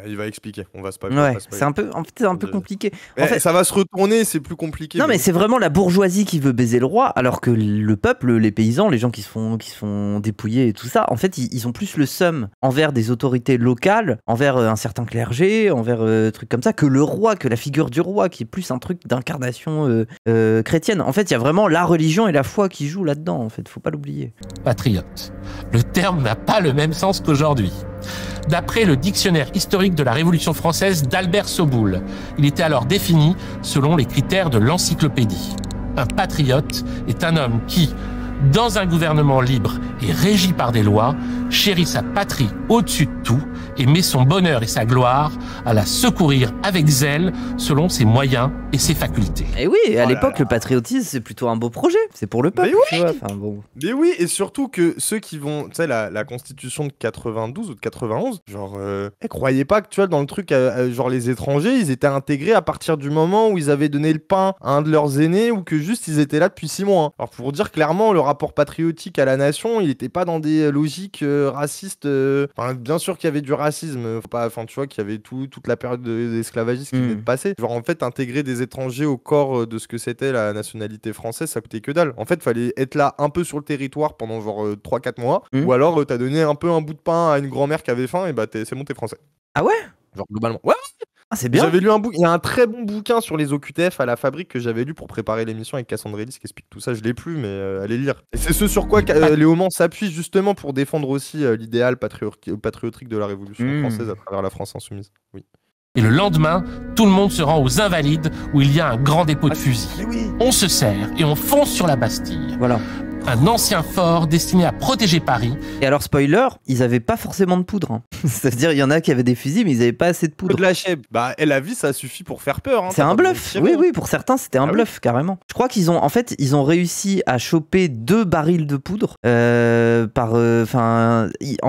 il va expliquer, on va se pas. Ouais, c'est un peu compliqué. En fait, ça va se retourner, c'est plus compliqué. Non mais c'est vraiment la bourgeoisie qui veut baiser le roi, alors que le peuple, les paysans, les gens qui se font dépouiller et tout ça, en fait ils ont plus le seum envers des autorités locales, envers un certain clergé, envers trucs comme ça, que le roi, que la figure du roi, qui est plus un truc d'incarnation chrétienne. En fait il y a vraiment la religion et la foi qui jouent là-dedans, en fait, faut pas l'oublier. Patriote, le terme n'a pas le même sens qu'aujourd'hui. D'après le dictionnaire historique de la Révolution française d'Albert Soboul, il était alors défini selon les critères de l'encyclopédie. Un patriote est un homme qui, dans un gouvernement libre et régi par des lois, chérit sa patrie au-dessus de tout et met son bonheur et sa gloire à la secourir avec zèle selon ses moyens et ses facultés. Et oui, à l'époque, le patriotisme, c'est plutôt un beau projet. C'est pour le peuple, tu vois. Enfin, bon. Mais oui, et surtout que ceux qui vont, tu sais, la constitution de 92 ou de 91, genre, croyez pas que, tu vois, dans le truc, genre les étrangers, ils étaient intégrés à partir du moment où ils avaient donné le pain à un de leurs aînés ou que juste ils étaient là depuis 6 mois. Hein. Alors pour dire clairement, le rapport patriotique à la nation, il était pas dans des logiques racistes. Enfin, bien sûr qu'il y avait du racisme, faut pas, enfin, tu vois, qu'il y avait toute la période d'esclavagisme qui venait de passer. Genre, en fait, intégrer des étrangers au corps de ce que c'était la nationalité française, ça coûtait que dalle. En fait, fallait être là un peu sur le territoire pendant genre 3-4 mois, ou alors t'as donné un peu un bout de pain à une grand-mère qui avait faim, et bah c'est bon, t'es français. Ah ouais? Genre globalement. Ouais. Ah, c'est bien. J'avais lu il y a un très bon bouquin sur les OQTF à la fabrique que j'avais lu pour préparer l'émission avec Cassandre Ellis qui explique tout ça. Je l'ai plus, mais allez lire. Et c'est ce sur quoi Léo Mans s'appuie justement pour défendre aussi l'idéal patriotique de la Révolution française à travers la France insoumise. Oui. Et le lendemain, tout le monde se rend aux Invalides où il y a un grand dépôt de fusils. Oui. On se serre et on fonce sur la Bastille. Voilà. Un ancien fort destiné à protéger Paris. Et alors, spoiler, ils avaient pas forcément de poudre. Hein. C'est-à-dire, il y en a qui avaient des fusils, mais ils avaient pas assez de poudre. De la chèvre. Bah, la vie, ça suffit pour faire peur. Hein. C'est un bluff. Oui, pour certains, c'était un bluff, carrément. Je crois qu'ils ont, en fait, ils ont réussi à choper 2 barils de poudre. En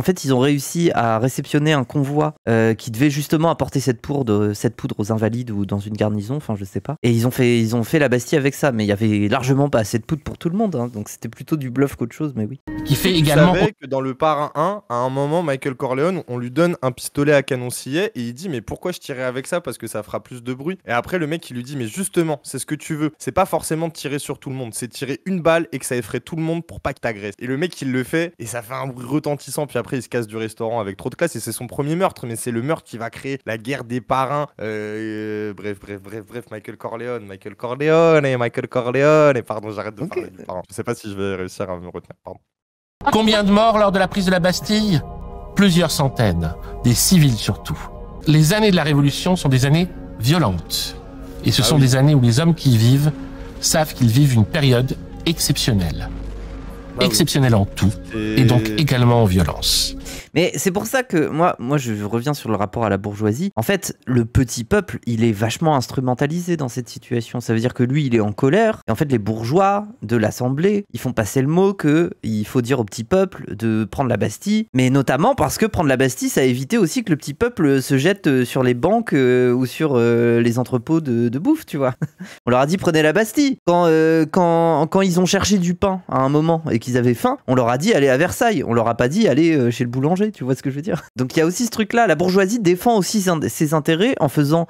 fait, ils ont réussi à réceptionner un convoi qui devait justement apporter cette poudre aux Invalides ou dans une garnison, enfin, je sais pas. Et ils ont fait la Bastille avec ça, mais il y avait largement pas assez de poudre pour tout le monde. Hein. Donc, c'était plutôt du bluff qu'autre chose, mais oui. Qui fait également. Tu savais que dans le Parrain 1, à un moment, Michael Corleone, on lui donne un pistolet à canon scié et il dit mais pourquoi je tirais avec ça parce que ça fera plus de bruit. Et après le mec il lui dit mais justement c'est ce que tu veux. C'est pas forcément de tirer sur tout le monde, c'est tirer une balle et que ça effraie tout le monde pour pas que t'agresses. Et le mec il le fait et ça fait un bruit retentissant puis après il se casse du restaurant avec trop de classe et c'est son premier meurtre mais c'est le meurtre qui va créer la guerre des parrains. Bref, Michael Corleone. Et pardon j'arrête de parler du parrain. Je sais pas si je vais réussir à me retenir. Pardon. Combien de morts lors de la prise de la Bastille? Plusieurs centaines, des civils surtout. Les années de la Révolution sont des années violentes. Et ce sont des années où les hommes qui y vivent savent qu'ils vivent une période exceptionnelle. Exceptionnelle en tout, et donc également en violence. Mais c'est pour ça que moi je reviens sur le rapport à la bourgeoisie. En fait, le petit peuple, il est vachement instrumentalisé dans cette situation. Ça veut dire que lui, il est en colère. Et en fait, les bourgeois de l'Assemblée, ils font passer le mot qu'il faut dire au petit peuple de prendre la Bastille. Mais notamment parce que prendre la Bastille, ça a évité aussi que le petit peuple se jette sur les banques ou sur les entrepôts de bouffe, tu vois. On leur a dit prenez la Bastille. Quand ils ont cherché du pain à un moment et qu'ils avaient faim, on leur a dit allez à Versailles. On leur a pas dit allez chez le boulanger. Tu vois ce que je veux dire? Donc il y a aussi ce truc-là. La bourgeoisie défend aussi ses intérêts en faisant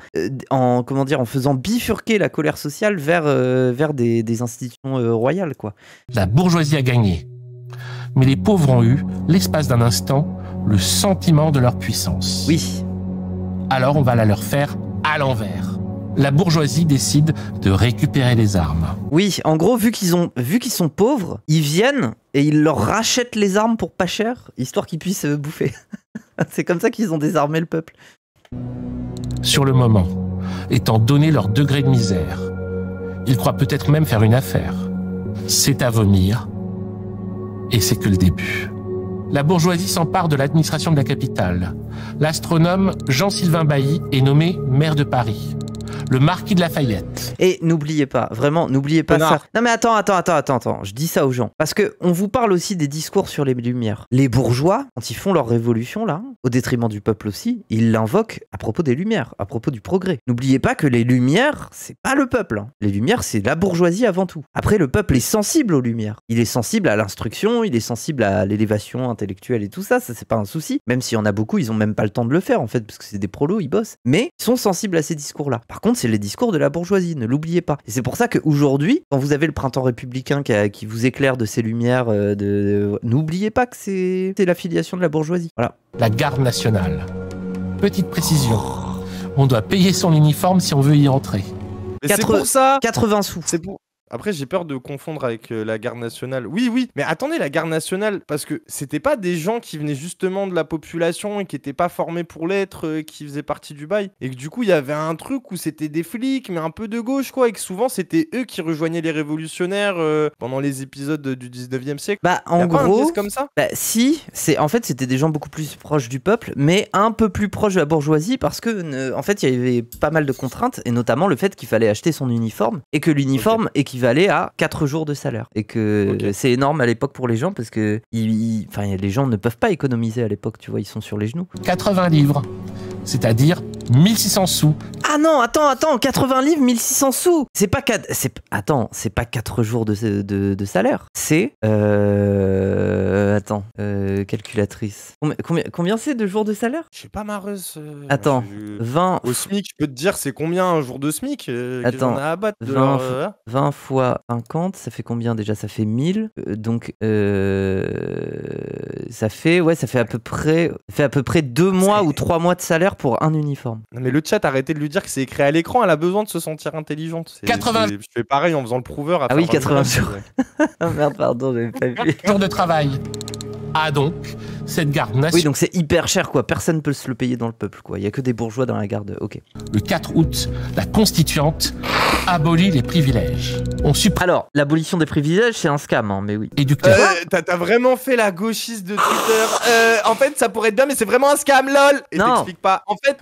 bifurquer la colère sociale vers des institutions royales, quoi. La bourgeoisie a gagné, mais les pauvres ont eu, l'espace d'un instant, le sentiment de leur puissance. Oui. Alors on va la leur faire à l'envers. La bourgeoisie décide de récupérer les armes. Oui, en gros, vu qu'ils sont pauvres, ils viennent et ils leur rachètent les armes pour pas cher, histoire qu'ils puissent bouffer. C'est comme ça qu'ils ont désarmé le peuple. Sur le moment, étant donné leur degré de misère, ils croient peut-être même faire une affaire. C'est à vomir, et c'est que le début. La bourgeoisie s'empare de l'administration de la capitale. L'astronome Jean-Sylvain Bailly est nommé maire de Paris. Le marquis de Lafayette. Et n'oubliez pas, vraiment, n'oubliez pas ça. Non mais attends, je dis ça aux gens. Parce que on vous parle aussi des discours sur les Lumières. Les bourgeois, quand ils font leur révolution, là, au détriment du peuple aussi, ils l'invoquent à propos des Lumières, à propos du progrès. N'oubliez pas que les Lumières, c'est pas le peuple. Hein. Les Lumières, c'est la bourgeoisie avant tout. Après, le peuple est sensible aux Lumières. Il est sensible à l'instruction, il est sensible à l'élévation intellectuelle et tout ça, ça c'est pas un souci. Même s'il y en a beaucoup, ils ont même pas le temps de le faire, en fait, parce que c'est des prolos, ils bossent. Mais ils sont sensibles à ces discours-là. Par contre, c'est les discours de la bourgeoisie, ne l'oubliez pas. Et c'est pour ça qu'aujourd'hui, quand vous avez le printemps républicain qui vous éclaire de ses lumières, n'oubliez pas que c'est l'affiliation de la bourgeoisie. Voilà. La garde nationale. Petite précision. On doit payer son uniforme si on veut y entrer. C'est pour ça. 80 sous. Après, j'ai peur de confondre avec la garde nationale. Oui, mais attendez, la garde nationale, parce que c'était pas des gens qui venaient justement de la population et qui étaient pas formés pour l'être, qui faisaient partie du bail. Et que du coup, il y avait un truc où c'était des flics, mais un peu de gauche, quoi. Et que souvent, c'était eux qui rejoignaient les révolutionnaires pendant les épisodes du 19e siècle. Bah, en y a pas un gros, geste comme ça si, en fait, c'était des gens beaucoup plus proches du peuple, mais un peu plus proches de la bourgeoisie parce que, en fait, il y avait pas mal de contraintes, et notamment le fait qu'il fallait acheter son uniforme, et que l'uniforme équivalait à 4 jours de salaire. Et que c'est énorme à l'époque pour les gens parce que les gens ne peuvent pas économiser à l'époque, tu vois, ils sont sur les genoux. 80 livres, c'est-à-dire 1600 sous. Ah non, attends, 80 livres, 1600 sous. C'est pas 4 jours de salaire. C'est calculatrice. Combien c'est de jours de salaire? Je sais pas, Mareuse. Attends, 20 au SMIC, je peux te dire c'est combien un jour de SMIC. Attends, on a à battre de 20 fois 50, ça fait combien déjà? Ça fait 1000. Donc ça fait à peu près 2 mois ou 3 mois de salaire pour un uniforme. Non mais le chat, arrêtez de lui dire que c'est écrit à l'écran, elle a besoin de se sentir intelligente. 80. Je fais pareil en faisant le prouveur. Ah oui, 80 jours. Oh merde, pardon, j'avais pas vu. Jour de travail. Ah donc, cette garde nationale... Oui, donc c'est hyper cher, quoi. Personne ne peut se le payer dans le peuple, quoi. Il y a que des bourgeois dans la garde, ok. Le 4 août, la Constituante abolit les privilèges. Alors, l'abolition des privilèges, c'est un scam, hein, mais oui. Éducteur. T'as vraiment fait la gauchiste de Twitter. En fait, ça pourrait être bien, mais c'est vraiment un scam, lol. Et non. t'expliques pas. En fait,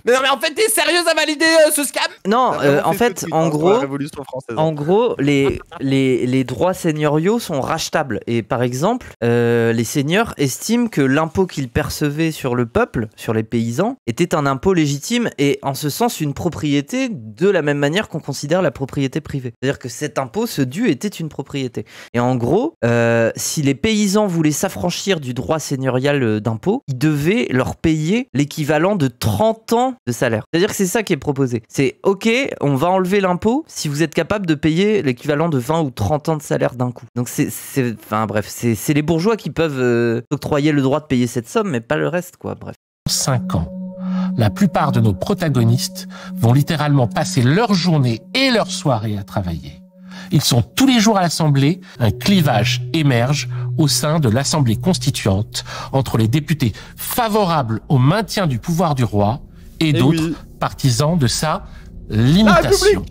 t'es sérieuse à valider ce scam? Non, en fait, en gros, les droits seigneuriaux sont rachetables. Et par exemple, les seigneurs estiment que l'impôt qu'ils percevaient sur le peuple, sur les paysans, était un impôt légitime et en ce sens une propriété de la même manière qu'on considère la propriété privée. C'est-à-dire que cet impôt, ce dû, était une propriété. Et en gros, si les paysans voulaient s'affranchir du droit seigneurial d'impôt, ils devaient leur payer l'équivalent de 30 ans de salaire. C'est-à-dire que c'est ça qui est proposé. C'est ok, on va enlever l'impôt si vous êtes capable de payer l'équivalent de 20 ou 30 ans de salaire d'un coup. Donc c'est les bourgeois qui peuvent octroyer le droit de payer cette somme, mais pas le reste, quoi. Bref. 5 ans. La plupart de nos protagonistes vont littéralement passer leur journée et leur soirée à travailler. Ils sont tous les jours à l'Assemblée. Un clivage émerge au sein de l'Assemblée constituante entre les députés favorables au maintien du pouvoir du roi et d'autres partisans de sa limitation.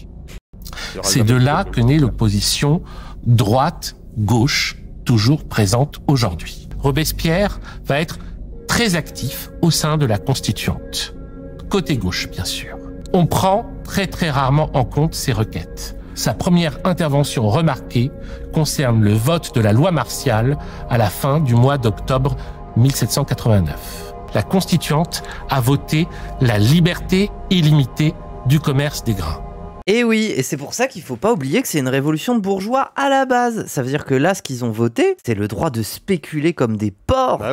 C'est de là que naît l'opposition droite-gauche, toujours présente aujourd'hui. Robespierre va être très actif au sein de la Constituante. Côté gauche, bien sûr. On prend très rarement en compte ses requêtes. Sa première intervention remarquée concerne le vote de la loi martiale à la fin du mois d'octobre 1789. La Constituante a voté la liberté illimitée du commerce des grains. Et oui, et c'est pour ça qu'il faut pas oublier que c'est une révolution de bourgeois à la base. Ça veut dire que là, ce qu'ils ont voté, c'est le droit de spéculer comme des porcs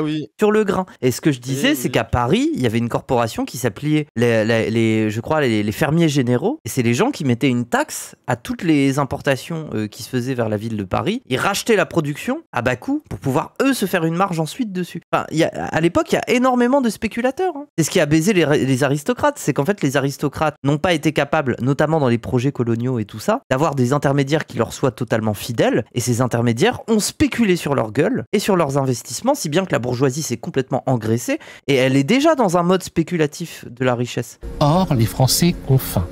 sur le grain. Et ce que je disais, c'est qu'à Paris, il y avait une corporation qui s'appelait les fermiers généraux. Et c'est les gens qui mettaient une taxe à toutes les importations qui se faisaient vers la ville de Paris. Ils rachetaient la production à bas coût pour pouvoir, eux, se faire une marge ensuite dessus. Enfin, à l'époque, il y a énormément de spéculateurs. Hein. C'est ce qui a baisé les aristocrates. C'est qu'en fait, les aristocrates n'ont pas été capables, notamment dans les projets coloniaux et tout ça, d'avoir des intermédiaires qui leur soient totalement fidèles, et ces intermédiaires ont spéculé sur leur gueule et sur leurs investissements, si bien que la bourgeoisie s'est complètement engraissée, et elle est déjà dans un mode spéculatif de la richesse. Or, les Français ont faim.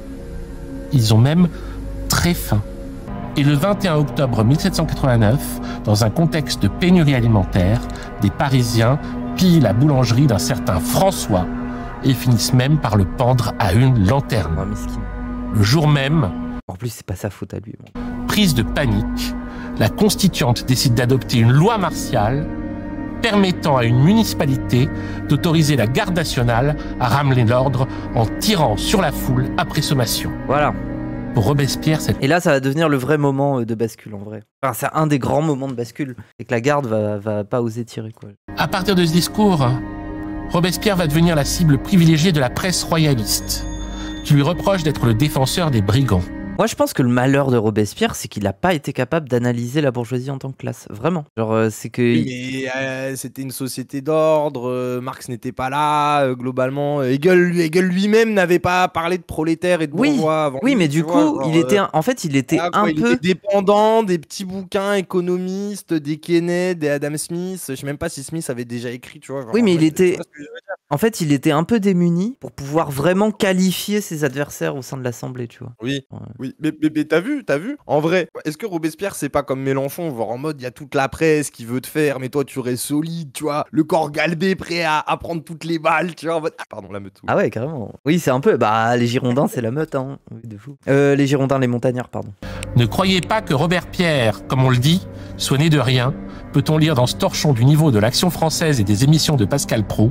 Ils ont même très faim. Et le 21 octobre 1789, dans un contexte de pénurie alimentaire, des Parisiens pillent la boulangerie d'un certain François et finissent même par le pendre à une lanterne. Oh, miskin. Le jour même, en plus c'est pas sa faute à lui. Prise de panique, la Constituante décide d'adopter une loi martiale permettant à une municipalité d'autoriser la garde nationale à ramener l'ordre en tirant sur la foule après sommation. Voilà. Pour Robespierre, Et là, ça va devenir le vrai moment de bascule, en vrai. Enfin, c'est un des grands moments de bascule. C'est que la garde va pas oser tirer, quoi. À partir de ce discours, Robespierre va devenir la cible privilégiée de la presse royaliste, qui lui reproche d'être le défenseur des brigands. Moi, je pense que le malheur de Robespierre, c'est qu'il n'a pas été capable d'analyser la bourgeoisie en tant que classe. Vraiment. Genre, c'est que. Oui, mais c'était une société d'ordre, Marx n'était pas là, globalement. Hegel lui-même n'avait pas parlé de prolétaires et de bourgeois avant. Oui, mais du coup, il était un peu. Il était dépendant des petits bouquins économistes, des Keynes, des Adam Smith. Je sais même pas si Smith avait déjà écrit, tu vois. Genre, oui, mais il était. En fait, il était un peu démuni pour pouvoir vraiment qualifier ses adversaires au sein de l'Assemblée, tu vois. Oui, ouais. Oui, mais t'as vu, en vrai, est-ce que Robespierre c'est pas comme Mélenchon, genre en mode il y a toute la presse qui veut te faire, mais toi tu restes solide, tu vois, le corps galbé prêt à prendre toutes les balles, tu vois, en mode... pardon, la meute. Ah ouais, carrément. Oui, c'est un peu, les Girondins c'est la meute, hein, oui, de fou. Les Girondins, les montagnards, pardon. Ne croyez pas que Robespierre, comme on le dit, soit né de rien, peut-on lire dans ce torchon du niveau de l'Action française et des émissions de Pascal Praud.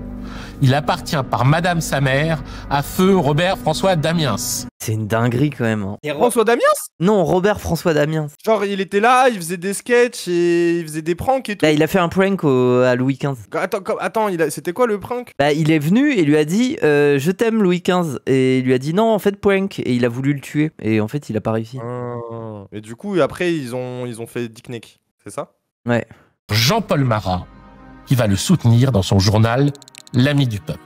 Il appartient par Madame sa mère à feu Robert François Damiens. C'est une dinguerie quand même. Hein. Et François Damiens ? Non, Robert François Damiens. Genre il était là, il faisait des sketchs et il faisait des pranks et tout. Là, il a fait un prank à Louis XV. Attends, c'était quoi le prank ? Il est venu et lui a dit je t'aime Louis XV, et il lui a dit non en fait prank, et il a voulu le tuer et en fait il a pas réussi. Et du coup après ils ont fait Dick Nick, c'est ça ? Ouais. Jean-Paul Marat, qui va le soutenir dans son journal L'Ami du Peuple.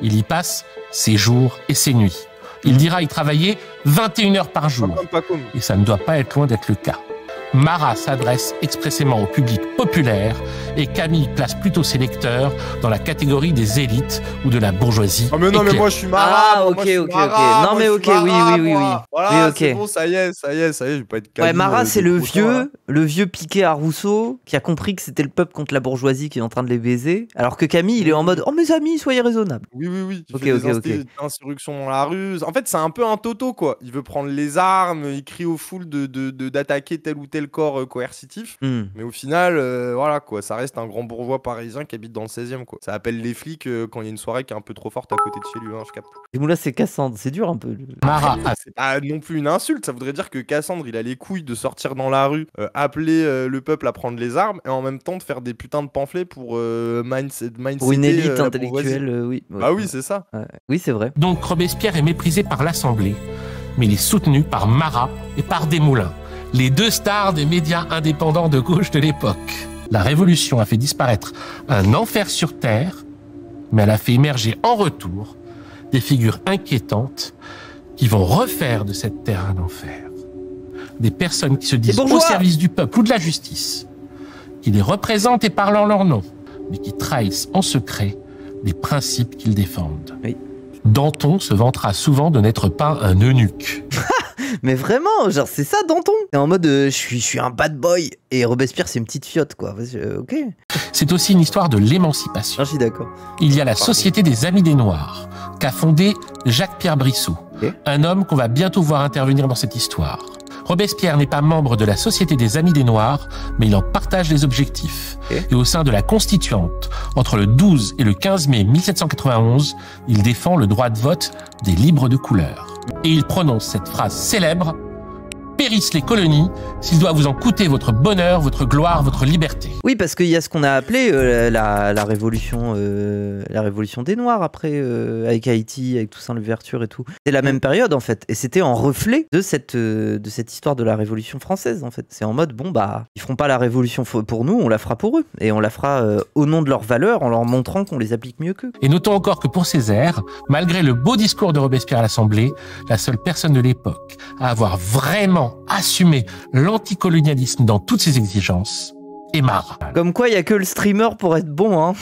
Il y passe ses jours et ses nuits. Il dira y travailler 21 heures par jour. Et ça ne doit pas être loin d'être le cas. Marat s'adresse expressément au public populaire et Camille place plutôt ses lecteurs dans la catégorie des élites ou de la bourgeoisie. Ah mais non, mais moi je suis Marat. Ah, ok. Non mais ok, oui. Voilà, oui, ok. C'est bon, ça y est, je vais pas être Ouais, Marat c'est le vieux piqué à Rousseau qui a compris que c'était le peuple contre la bourgeoisie qui est en train de les baiser, alors que Camille il est en mode oh mes amis soyez raisonnables. Oui. Ok. Insurrections dans la rue. En fait c'est un peu un toto quoi. Il veut prendre les armes, il crie aux foules d'attaquer tel ou tel corps coercitif, mais au final voilà quoi, ça reste un grand bourgeois parisien qui habite dans le 16e quoi. Ça appelle les flics quand il y a une soirée qui est un peu trop forte à côté de chez lui, hein, je capte. Et là c'est Cassandre, c'est dur un peu. Marat c'est pas non plus une insulte, ça voudrait dire que Cassandre il a les couilles de sortir dans la rue, appeler le peuple à prendre les armes et en même temps de faire des putains de pamphlets pour pour une élite intellectuelle, oui. Bah oui, c'est ça. Ouais. Oui, c'est vrai. Donc Robespierre est méprisé par l'Assemblée, mais il est soutenu par Marat et par Desmoulins, les deux stars des médias indépendants de gauche de l'époque. La Révolution a fait disparaître un enfer sur Terre, mais elle a fait émerger en retour des figures inquiétantes qui vont refaire de cette terre un enfer. Des personnes qui se disent au service du peuple ou de la justice, qui les représentent et parlent en leur nom, mais qui trahissent en secret des principes qu'ils défendent. Oui. Danton se vantera souvent de n'être pas un eunuque. Mais vraiment, genre c'est ça Danton. C'est en mode je suis un bad boy et Robespierre c'est une petite fiotte quoi. Ok. C'est aussi une histoire de l'émancipation. Je suis d'accord. Il y a la Société des Amis des Noirs qu'a fondée Jacques-Pierre Brissot, un homme qu'on va bientôt voir intervenir dans cette histoire. Robespierre n'est pas membre de la Société des Amis des Noirs, mais il en partage les objectifs. Et au sein de la Constituante, entre le 12 et le 15 mai 1791, il défend le droit de vote des libres de couleur. Et il prononce cette phrase célèbre: « Périssent les colonies s'il doit vous en coûter votre bonheur, votre gloire, votre liberté. » Oui, parce qu'il y a ce qu'on a appelé la révolution des Noirs après, avec Haïti, avec Toussaint Louverture et tout. C'est la même période en fait, et c'était en reflet de cette histoire de la Révolution française en fait. C'est en mode bon bah ils feront pas la révolution pour nous, on la fera pour eux, et on la fera au nom de leurs valeurs, en leur montrant qu'on les applique mieux qu'eux. Et notons encore que pour Césaire, malgré le beau discours de Robespierre à l'Assemblée, la seule personne de l'époque à avoir vraiment assumer l'anticolonialisme dans toutes ses exigences est Marat. Comme quoi, il y a que le streamer pour être bon, hein.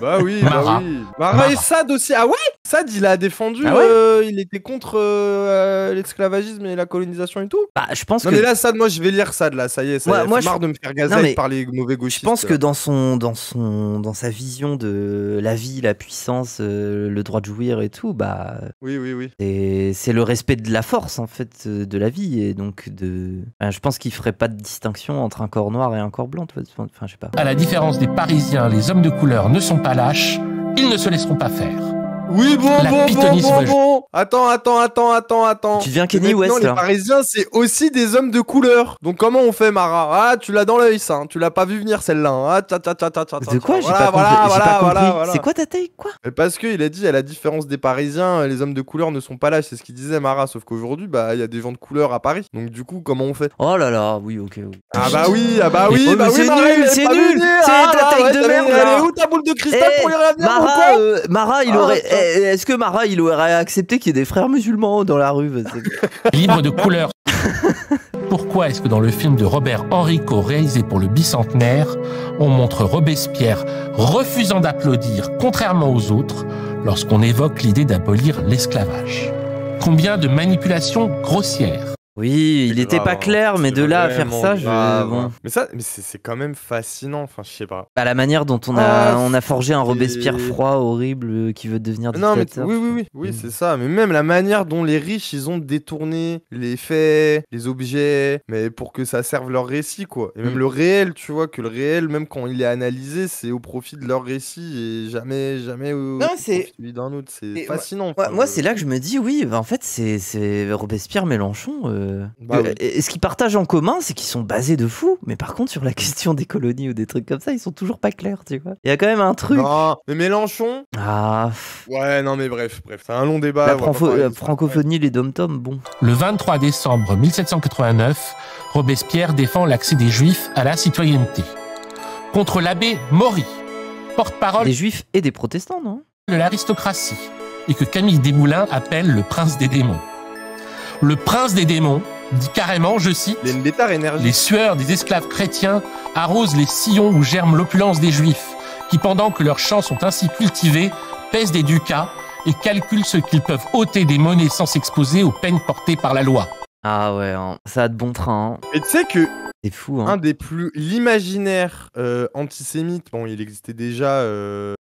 Bah oui, Marat. Marat et Sade aussi. Ah ouais, Sade, il a défendu, il était contre l'esclavagisme et la colonisation et tout. Bah, je pense non, mais là, Sade, moi, je vais lire Sade, là, ça y est. Ça moi, marre de me faire gazer par les mauvais gauchistes. Je pense que dans sa vision de la vie, la puissance, le droit de jouir et tout, bah. Oui. C'est le respect de la force, en fait, de la vie. Et donc, je pense qu'il ferait pas de distinction entre un corps noir et un corps blanc. Enfin, je sais pas. À la différence des Parisiens, les hommes de couleur ne sont pas lâches, ils ne se laisseront pas faire. Oui, bon. Attends. Tu deviens Kenny Maintenant, West, les là. Parisiens, c'est aussi des hommes de couleur. Donc comment on fait, Mara? Ah, tu l'as dans l'œil, ça. Hein. Tu l'as pas vu venir, celle-là. Hein. Ah, De quoi? J'ai pas compris. C'est quoi ta taille? Quoi? Parce qu'il a dit, à la différence des Parisiens, les hommes de couleur ne sont pas là. C'est ce qu'il disait, Mara. Sauf qu'aujourd'hui, bah, il y a des gens de couleur à Paris. Donc du coup, comment on fait? Oh là là, oui, ok. Ah bah oui, Oh, Mara, mais c'est Mara, nul, il est c'est pas nul. venu. C'est Ah, ta taille ouais, de merde, là. Elle est où ta boule de cristal pour y revenir ou quoi? Mara, il Ah, aurait. putain. Est-ce que Mara, il aurait accepté qu'il y ait des frères musulmans dans la rue? Libre de couleur. Pourquoi est-ce que dans le film de Robert Enrico réalisé pour le bicentenaire, on montre Robespierre refusant d'applaudir, contrairement aux autres, lorsqu'on évoque l'idée d'abolir l'esclavage? Combien de manipulations grossières? Oui, il était pas clair, mais de là à faire ça, bon. Mais c'est quand même fascinant. Enfin, je sais pas. À la manière dont on a forgé un Robespierre froid, horrible, qui veut devenir dictateur. Non, mais oui, c'est ça. Mais même la manière dont les riches, ils ont détourné les faits, les objets, mais pour que ça serve leur récit, quoi. Et même le réel, tu vois, que le réel, même quand il est analysé, c'est au profit de leur récit et jamais au profit d'un autre. C'est fascinant. Moi, c'est là que je me dis, oui, en fait, c'est Robespierre, Mélenchon. Oui. Et ce qu'ils partagent en commun, c'est qu'ils sont basés de fou. Mais par contre, sur la question des colonies ou des trucs comme ça, ils sont toujours pas clairs, tu vois. Il y a quand même un truc. Non, mais Mélenchon. Ah. Ouais, non, mais bref, c'est un long débat. La francophonie, les dom-toms, bon. Le 23 décembre 1789, Robespierre défend l'accès des Juifs à la citoyenneté. Contre l'abbé Maury, porte-parole des Juifs et des protestants, non? De l'aristocratie, et que Camille Desmoulins appelle le prince des démons. Le prince des démons dit carrément, je cite, « Les sueurs des esclaves chrétiens arrosent les sillons où germe l'opulence des Juifs, qui pendant que leurs champs sont ainsi cultivés, pèsent des ducats et calculent ce qu'ils peuvent ôter des monnaies sans s'exposer aux peines portées par la loi. » Ah ouais, hein. Ça a de bons trains. Hein. Et tu sais que c'est fou, hein. Un des plus... L'imaginaire antisémite, bon, il existait déjà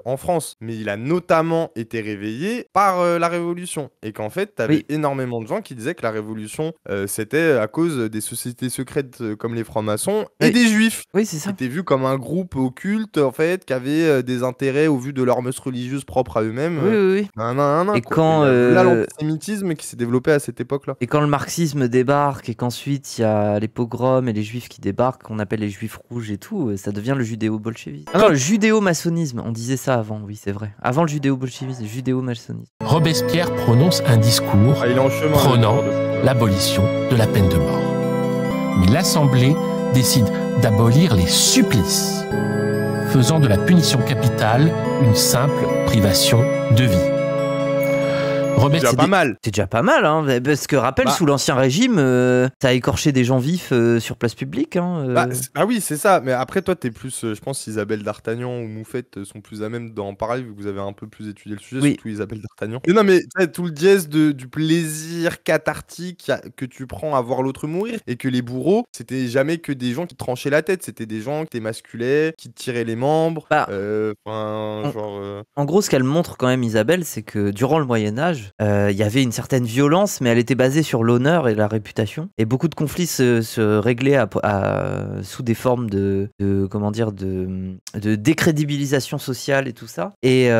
en France, mais il a notamment été réveillé par la Révolution. Et qu'en fait, t'avais énormément de gens qui disaient que la Révolution, c'était à cause des sociétés secrètes comme les francs-maçons et des Juifs. Oui, c'est ça. Qui étaient vus comme un groupe occulte, en fait, qui avait des intérêts au vu de leurs mœurs religieuses propres à eux-mêmes. Oui. Et quand... là, l'antisémitisme qui s'est développé à cette époque-là. Et quand le marxisme débarque et qu'ensuite il y a les pogroms et les juifs qui débarquent, qu'on appelle les juifs rouges et tout, ça devient le judéo-bolchevisme. Ah non, le judéo-maçonnisme, on disait ça avant, oui c'est vrai. Avant le judéo-bolchevisme, le judéo-maçonnisme. Robespierre prononce un discours prônant l'abolition de la peine de mort. Mais l'Assemblée décide d'abolir les supplices, faisant de la punition capitale une simple privation de vie. C'est déjà pas mal. C'est déjà pas mal, hein, parce que rappelle, sous l'Ancien Régime, ça a écorché des gens vifs sur place publique. Hein, Ah oui, c'est ça. Mais après, toi, t'es plus, je pense, Isabelle d'Artagnan ou Moufette sont plus à même d'en parler, vu que vous avez un peu plus étudié le sujet, surtout Isabelle d'Artagnan. Mais non, mais tout le dièse du plaisir cathartique que tu prends à voir l'autre mourir, et que les bourreaux, c'était jamais que des gens qui tranchaient la tête, c'était des gens qui t'émasculaient, qui te tiraient les membres. En gros, ce qu'elle montre quand même, Isabelle, c'est que durant le Moyen-Âge, il y avait une certaine violence, mais elle était basée sur l'honneur et la réputation. Et beaucoup de conflits se réglaient sous des formes de décrédibilisation sociale et tout ça, et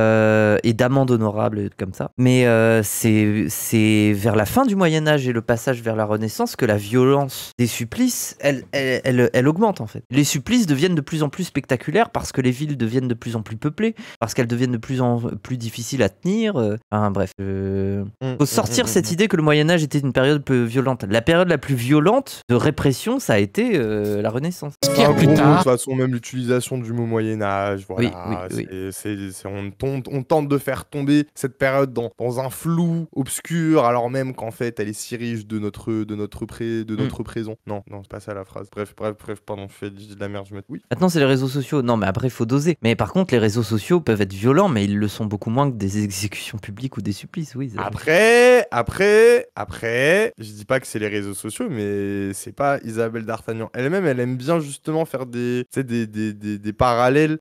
d'amende honorable comme ça. Mais c'est vers la fin du Moyen-Âge et le passage vers la Renaissance que la violence des supplices, elle augmente en fait. Les supplices deviennent de plus en plus spectaculaires parce que les villes deviennent de plus en plus peuplées, parce qu'elles deviennent de plus en plus difficiles à tenir. Bref. Faut sortir cette idée que le Moyen-Âge était une période peu violente. La période la plus violente de répression, ça a été la Renaissance. Plus tard. De toute façon, même l'utilisation du mot Moyen-Âge, voilà. On tente de faire tomber cette période dans un flou obscur, alors même qu'en fait, elle est si riche de notre présent. Non, c'est pas ça la phrase. Bref, pardon, je fais de la merde, oui. Maintenant, c'est les réseaux sociaux. Non, mais après, il faut doser. Mais par contre, les réseaux sociaux peuvent être violents, mais ils le sont beaucoup moins que des exécutions publiques ou des supplices, oui. Après, je dis pas que c'est les réseaux sociaux, mais c'est pas Isabelle d'Artagnan elle-même, elle aime bien justement faire des parallèles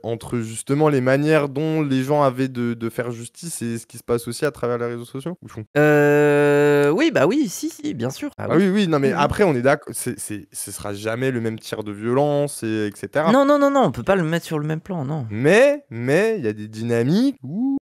entre justement les manières dont les gens avaient de faire justice et ce qui se passe aussi à travers les réseaux sociaux. Oui, si, bien sûr. Oui, non, mais après, on est d'accord, ce sera jamais le même tir de violence, etc. Non, on peut pas le mettre sur le même plan, non. Mais il y a des dynamiques où...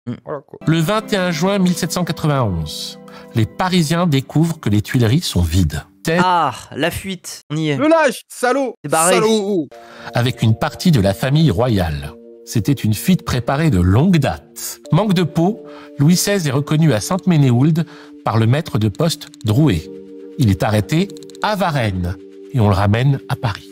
Le 21 juin 1791, les Parisiens découvrent que les Tuileries sont vides. Ah, la fuite, on y est. Le lâche, salaud. C'est barré. Salaud. Avec une partie de la famille royale. C'était une fuite préparée de longue date. Manque de peau, Louis XVI est reconnu à Sainte-Ménéhould par le maître de poste Drouet. Il est arrêté à Varennes et on le ramène à Paris.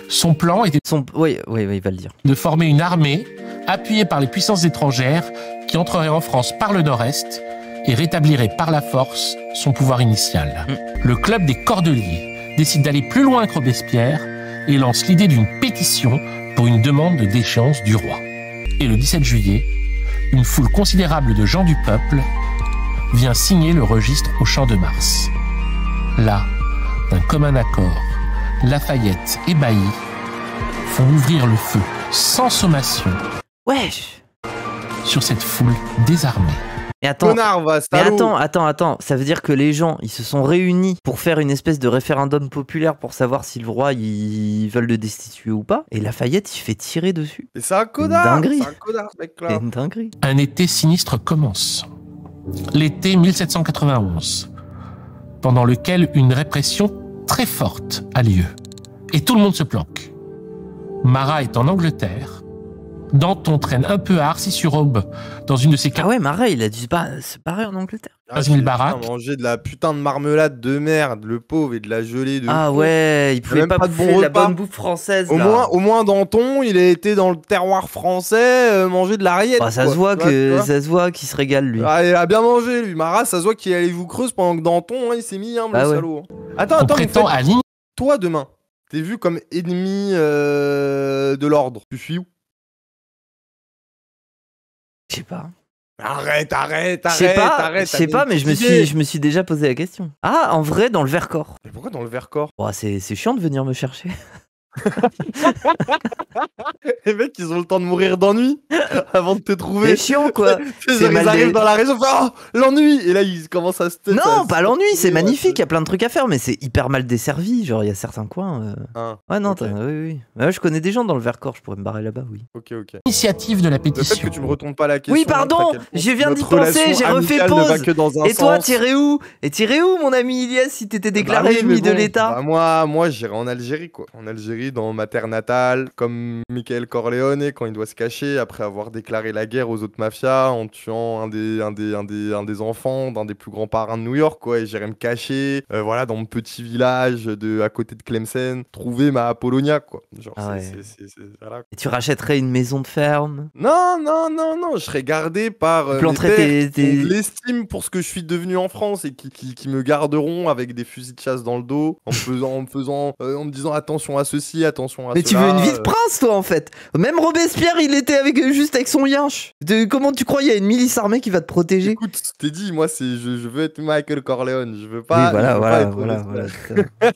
Son plan était Oui, il va le dire. de former une armée appuyée par les puissances étrangères qui entrerait en France par le nord-est et rétablirait par la force son pouvoir initial. Le club des Cordeliers décide d'aller plus loin que Robespierre et lance l'idée d'une pétition pour une demande de déchéance du roi. Et le 17 juillet, une foule considérable de gens du peuple vient signer le registre au Champ de Mars. Là, d'un commun accord, Lafayette et Bailly font ouvrir le feu sans sommation Wesh. sur cette foule désarmée. Mais attends. Connard, va, Mais salaud. attends, ça veut dire que les gens, ils se sont réunis pour faire une espèce de référendum populaire pour savoir si le roi, ils veulent le destituer ou pas. Et Lafayette, il fait tirer dessus. Et c'est un connard. dinguerie. C'est un connard, ce C'est mec-là. une dinguerie. Un été sinistre commence. L'été 1791, pendant lequel une répression très forte a lieu. Et tout le monde se planque. Marat est en Angleterre. Danton traîne un peu à Arcis-sur-Aube dans une de ses Ah ouais, Marat, il a dû se barrer en Angleterre. 15 000 baraques. Manger de la putain de marmelade de merde, le pauvre, et de la gelée de. Ah fou. ouais, il pouvait même pas pas de bouffer bon de la repas. bonne bouffe française. Au là. moins, Danton, il a été dans le terroir français, manger de la rillette. Bah, ça quoi. se voit Tu vois, tu vois. ça se voit qu'il se régale lui. Ah, il a bien mangé, lui. Marat, ça se voit qu'il allait vous creuse pendant que Danton, hein, il s'est mis, hein, Ah le ouais. salaud. Attends, On mais prétend à l'ignorance. toi, demain, t'es vu comme ennemi de l'ordre. Tu suis où? Je sais pas. Arrête. Je sais pas, mais je me suis déjà posé la question. Ah, en vrai, dans le Vercors. Mais pourquoi dans le Vercors? Oh, c'est chiant de venir me chercher. Les mecs, ils ont le temps de mourir d'ennui avant de te trouver. C'est chiant, quoi. Ils c'est mal arrivent dé- dans la région, oh, l'ennui. Et là, ils commencent à se. Non, pas l'ennui, c'est Ouais, magnifique, il y a plein de trucs à faire, mais c'est hyper mal desservi. Genre, il y a certains coins. Ah, Ouais, non, ok. oui. Ouais, je connais des gens dans le Vercors, je pourrais me barrer là-bas, oui. ok. Initiative de la Le fait que pétition. tu me retournes pas la question. Oui, pardon, montre à quel point je viens d'y notre penser, relation j'ai refait amicale ne va pause. que dans un Et toi, sens. tiré où? Et tiré où, mon ami Ilias, si t'étais déclaré Bah oui, ennemi mais de bon, l'État? bah moi j'irai en Algérie, quoi. En Algérie, dans ma terre natale, comme Michael Corleone, quand il doit se cacher après avoir déclaré la guerre aux autres mafias en tuant un des enfants d'un des plus grands parrains de New York, quoi. Et j'irai me cacher, voilà, dans mon petit village à côté de Tlemcen, trouver ma Apollonia, quoi. Genre, Ah ouais. voilà. Et tu rachèterais une maison de ferme? Non, je serais gardé par mes planterais pères tes- qui ont de l'estime pour ce que je suis devenu en France et qui me garderont avec des fusils de chasse dans le dos, en me disant attention à ceci, attention à Mais tu cela. veux une vie de prince, toi, en fait. Même Robespierre, il était juste avec son yinche. Comment tu crois, il y a une milice armée qui va te protéger? Écoute, je t'ai dit, moi, je veux être Michael Corleone, je veux Oui, pas. voilà, je veux pas voilà, être voilà, Robespierre. voilà.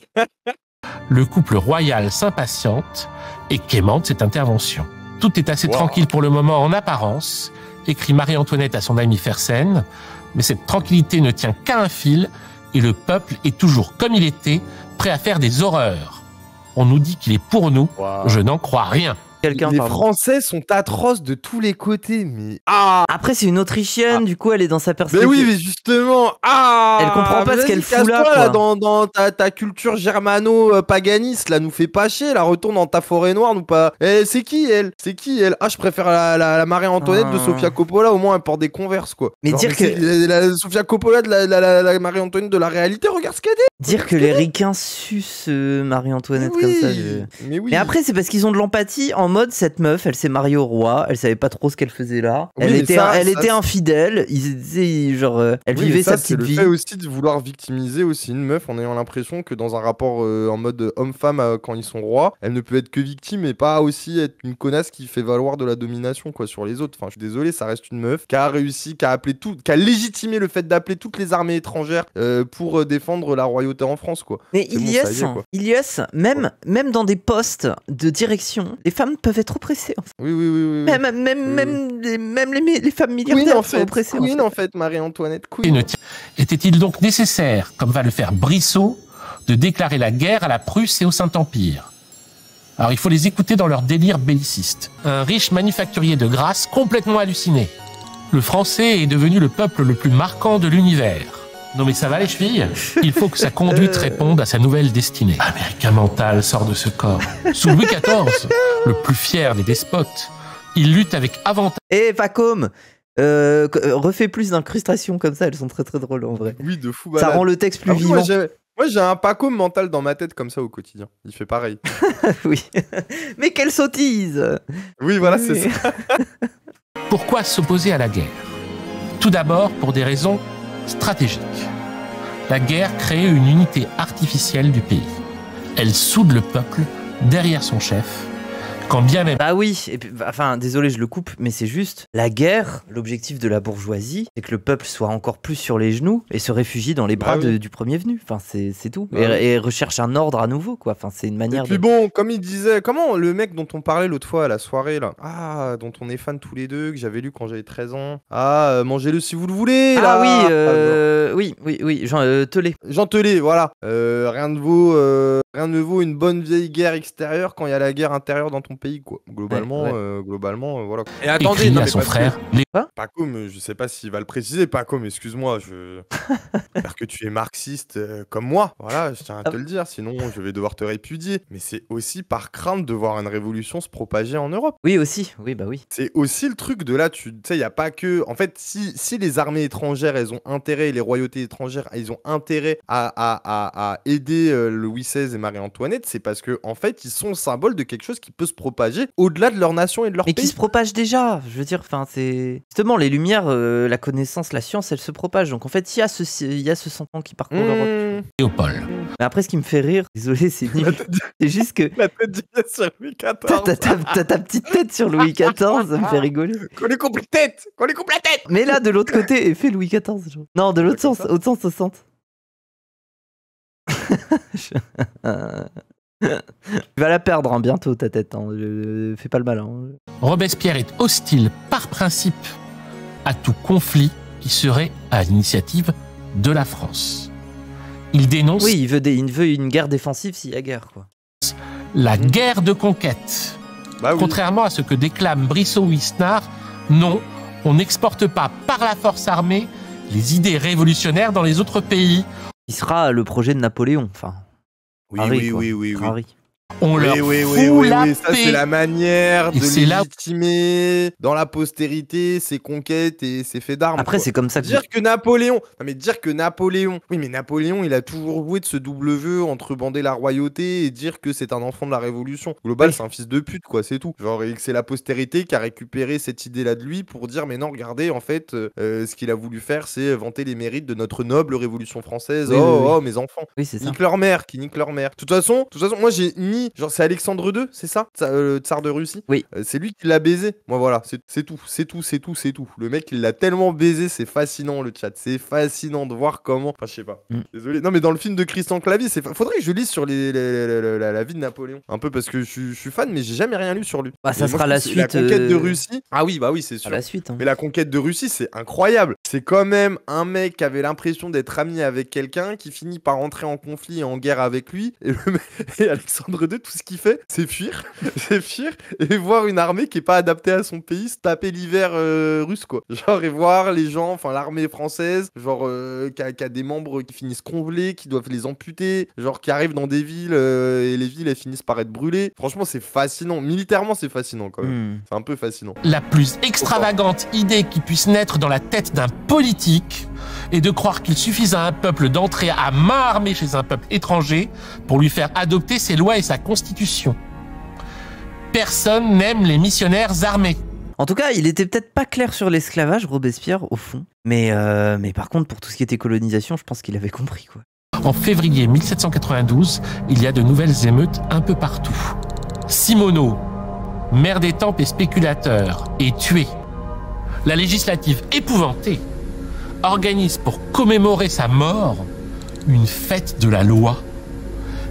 Le couple royal s'impatiente et quémande cette intervention. Tout est assez Wow. tranquille pour le moment en apparence, écrit Marie-Antoinette à son ami Fersen, mais cette tranquillité ne tient qu'à un fil et le peuple est toujours comme il était, prêt à faire des horreurs. On nous dit qu'il est pour nous, Wow. je n'en crois rien. Quelqu'un, Les pardon. Français sont atroces de tous les côtés, mais. Après, c'est une Autrichienne, du coup, elle est dans sa Mais perspective. oui, mais justement, Elle comprend pas mais ce qu'elle vas-y, fout là, casse-toi, quoi. dans ta culture germano-paganiste, là, nous fait pas chier, là, retourne dans ta forêt noire, nous pas. C'est qui elle? Ah, je préfère la Marie-Antoinette de Ah. Sofia Coppola, au moins elle porte des Converse, quoi. Mais dire que- la Sofia Coppola de la Marie-Antoinette de la réalité, regarde ce qu'elle dit. Dire que les ricains sucent Marie-Antoinette Mais comme oui, ça. mais oui. Mais après, c'est parce qu'ils ont de l'empathie en mode cette meuf, elle s'est mariée au roi, elle savait pas trop ce qu'elle faisait là. Oui, Elle mais était, ça, elle ça, était infidèle. Elle Oui, vivait mais ça, sa c'est petite le vie. fait aussi de vouloir victimiser aussi une meuf en ayant l'impression que dans un rapport en mode homme-femme quand ils sont rois, elle ne peut être que victime et pas aussi être une connasse qui fait valoir de la domination quoi sur les autres. Enfin, je suis désolé, ça reste une meuf qui a réussi, qui a légitimé le fait d'appeler toutes les armées étrangères pour défendre la royauté en France quoi. Mais C'est bon, ça y est, quoi. Ilias, même dans des postes de direction, les femmes peuvent être oppressées. En fait. Oui. Même les femmes Queen milliardaires en sont fait, oppressées. Queen en en fait, Marie-Antoinette Et Queen. était-il donc nécessaire, comme va le faire Brissot, de déclarer la guerre à la Prusse et au Saint-Empire? Alors il faut les écouter dans leur délire belliciste. Un riche manufacturier de Grasse complètement halluciné. le français est devenu le peuple le plus marquant de l'univers. Non mais ça va les chevilles? Il faut que sa conduite réponde à sa nouvelle destinée. Américain mental sort de ce corps. Sous Louis XIV, le plus fier des despotes, il lutte avec avantage. Eh, Pacôme, refais plus d'incrustations comme ça, elles sont très très drôles en vrai. Oui, de fou Ça malade. rend le texte plus Ah, vivant. Moi, j'ai un Pacôme mental dans ma tête comme ça au quotidien. Il fait pareil. Oui. Mais quelle sottise! Oui, voilà, c'est Oui. ça. Pourquoi s'opposer à la guerre? Tout d'abord pour des raisons stratégiques. La guerre crée une unité artificielle du pays. Elle soude le peuple derrière son chef, quand bien même... Bah oui, et puis, enfin, désolé, je le coupe, mais c'est juste, la guerre, l'objectif de la bourgeoisie, c'est que le peuple soit encore plus sur les genoux et se réfugie dans les bras Bah oui. du premier venu. Enfin, c'est tout. Bah et, oui. et recherche un ordre à nouveau, quoi. Enfin, c'est une Et manière puis de... bon, comme il disait, comment le mec dont on parlait l'autre fois à la soirée, là, ah, dont on est fan tous les deux, que j'avais lu quand j'avais 13 ans, ah, mangez-le si vous le voulez, là. Ah oui, oui, Jean Telet. Jean Telet, voilà. Rien ne vaut une bonne vieille guerre extérieure quand il y a la guerre intérieure dans ton pays, quoi. Globalement, Ouais. voilà. Et écrit non, à mais son parce que frère... Pacôme, je sais pas s'il va le préciser, Pacôme, excuse-moi, j'espère que tu es marxiste comme moi, voilà, je tiens à te le dire, sinon je vais devoir te répudier. Mais c'est aussi par crainte de voir une révolution se propager en Europe. Oui, aussi. Oui, bah oui. C'est aussi le truc de là, tu sais, il n'y a pas que... En fait, si les armées étrangères, elles ont intérêt, les royautés étrangères, elles ont intérêt à aider Louis XVI et Marie-Antoinette, c'est parce que en fait, ils sont le symbole de quelque chose qui peut se propager au-delà de leur nation et de leur Mais pays. qui se propage déjà, je veux dire, enfin, c'est... Justement, les Lumières, la connaissance, la science, elle se propage. Donc en fait, il y a ce sang qui parcourt l'Europe. Léopold. Mais après, ce qui me fait rire, désolé, c'est nul. C'est juste que La tête du gars sur Louis XIV. t'as ta petite tête sur Louis XIV, ça me fait rigoler. Qu'on lui coupe la tête. Qu'on lui coupe la tête. Mais là, de l'autre côté, et fait Louis XIV. Genre. Non, de l'autre sens, au sens, au centre. Tu vas la perdre hein, bientôt, ta tête. Hein. Fais pas le malin. Hein. Robespierre est hostile par principe à tout conflit qui serait à l'initiative de la France. Il dénonce Oui, il veut une guerre défensive s'il y a guerre, quoi. la guerre de conquête. Bah oui. Contrairement à ce que déclament Brissot ou Isnard, non, on n'exporte pas par la force armée les idées révolutionnaires dans les autres pays. Il sera le projet de Napoléon, enfin. Oui. Harry. On leur fout la Ça paix. c'est la manière Et de c'est là- légitimer dans la postérité ses conquêtes et ses faits d'armes. Après, quoi. c'est comme ça que... Dire que Napoléon, oui mais Napoléon il a toujours joué de ce double jeu entre bander la royauté et dire que c'est un enfant de la révolution. Global Oui. c'est un fils de pute quoi, c'est tout. Genre et que c'est la postérité qui a récupéré cette idée là de lui pour dire mais non regardez en fait ce qu'il a voulu faire c'est vanter les mérites de notre noble révolution française. Oui, Oh mes enfants. Oui, c'est ça. Nique leur mère, qui nique leur mère. De toute façon, moi j'ai mis, genre c'est Alexandre II, c'est ça, le tsar de Russie. Oui. C'est lui qui l'a baisé. Moi voilà, c'est tout. Le mec il l'a tellement baisé, c'est fascinant le chat, c'est fascinant de voir comment. Enfin je sais pas. Désolé. Non mais dans le film de Christian Clavier, faudrait que je lise sur la vie de Napoléon, un peu parce que je suis fan, mais j'ai jamais rien lu sur lui. Bah, ça Et moi, sera je la trouve que La suite, conquête de Russie. Ah oui, bah oui, c'est sûr. À la suite. Hein. Mais la conquête de Russie, c'est incroyable. C'est quand même un mec qui avait l'impression d'être ami avec quelqu'un qui finit par entrer en conflit et en guerre avec lui. Et Alexandre II, tout ce qu'il fait, c'est fuir. C'est fuir et voir une armée qui est pas adaptée à son pays se taper l'hiver russe, quoi. Genre, et voir les gens, enfin l'armée française, genre, qui a des membres qui finissent congelés, qui doivent les amputer, genre, qui arrivent dans des villes et les villes, elles finissent par être brûlées. Franchement, c'est fascinant. Militairement, c'est fascinant, quand même. C'est un peu fascinant. La plus extravagante idée qui puisse naître dans la tête d'un politique est de croire qu'il suffise à un peuple d'entrer à main armée chez un peuple étranger pour lui faire adopter ses lois et sa constitution. Personne n'aime les missionnaires armés. En tout cas, il était peut-être pas clair sur l'esclavage, Robespierre, au fond. Mais par contre, pour tout ce qui était colonisation, je pense qu'il avait compris, quoi. En février 1792, il y a de nouvelles émeutes un peu partout. Simoneau, maire d'Étampes et spéculateur, est tué. La législative, épouvantée, organise pour commémorer sa mort une fête de la loi.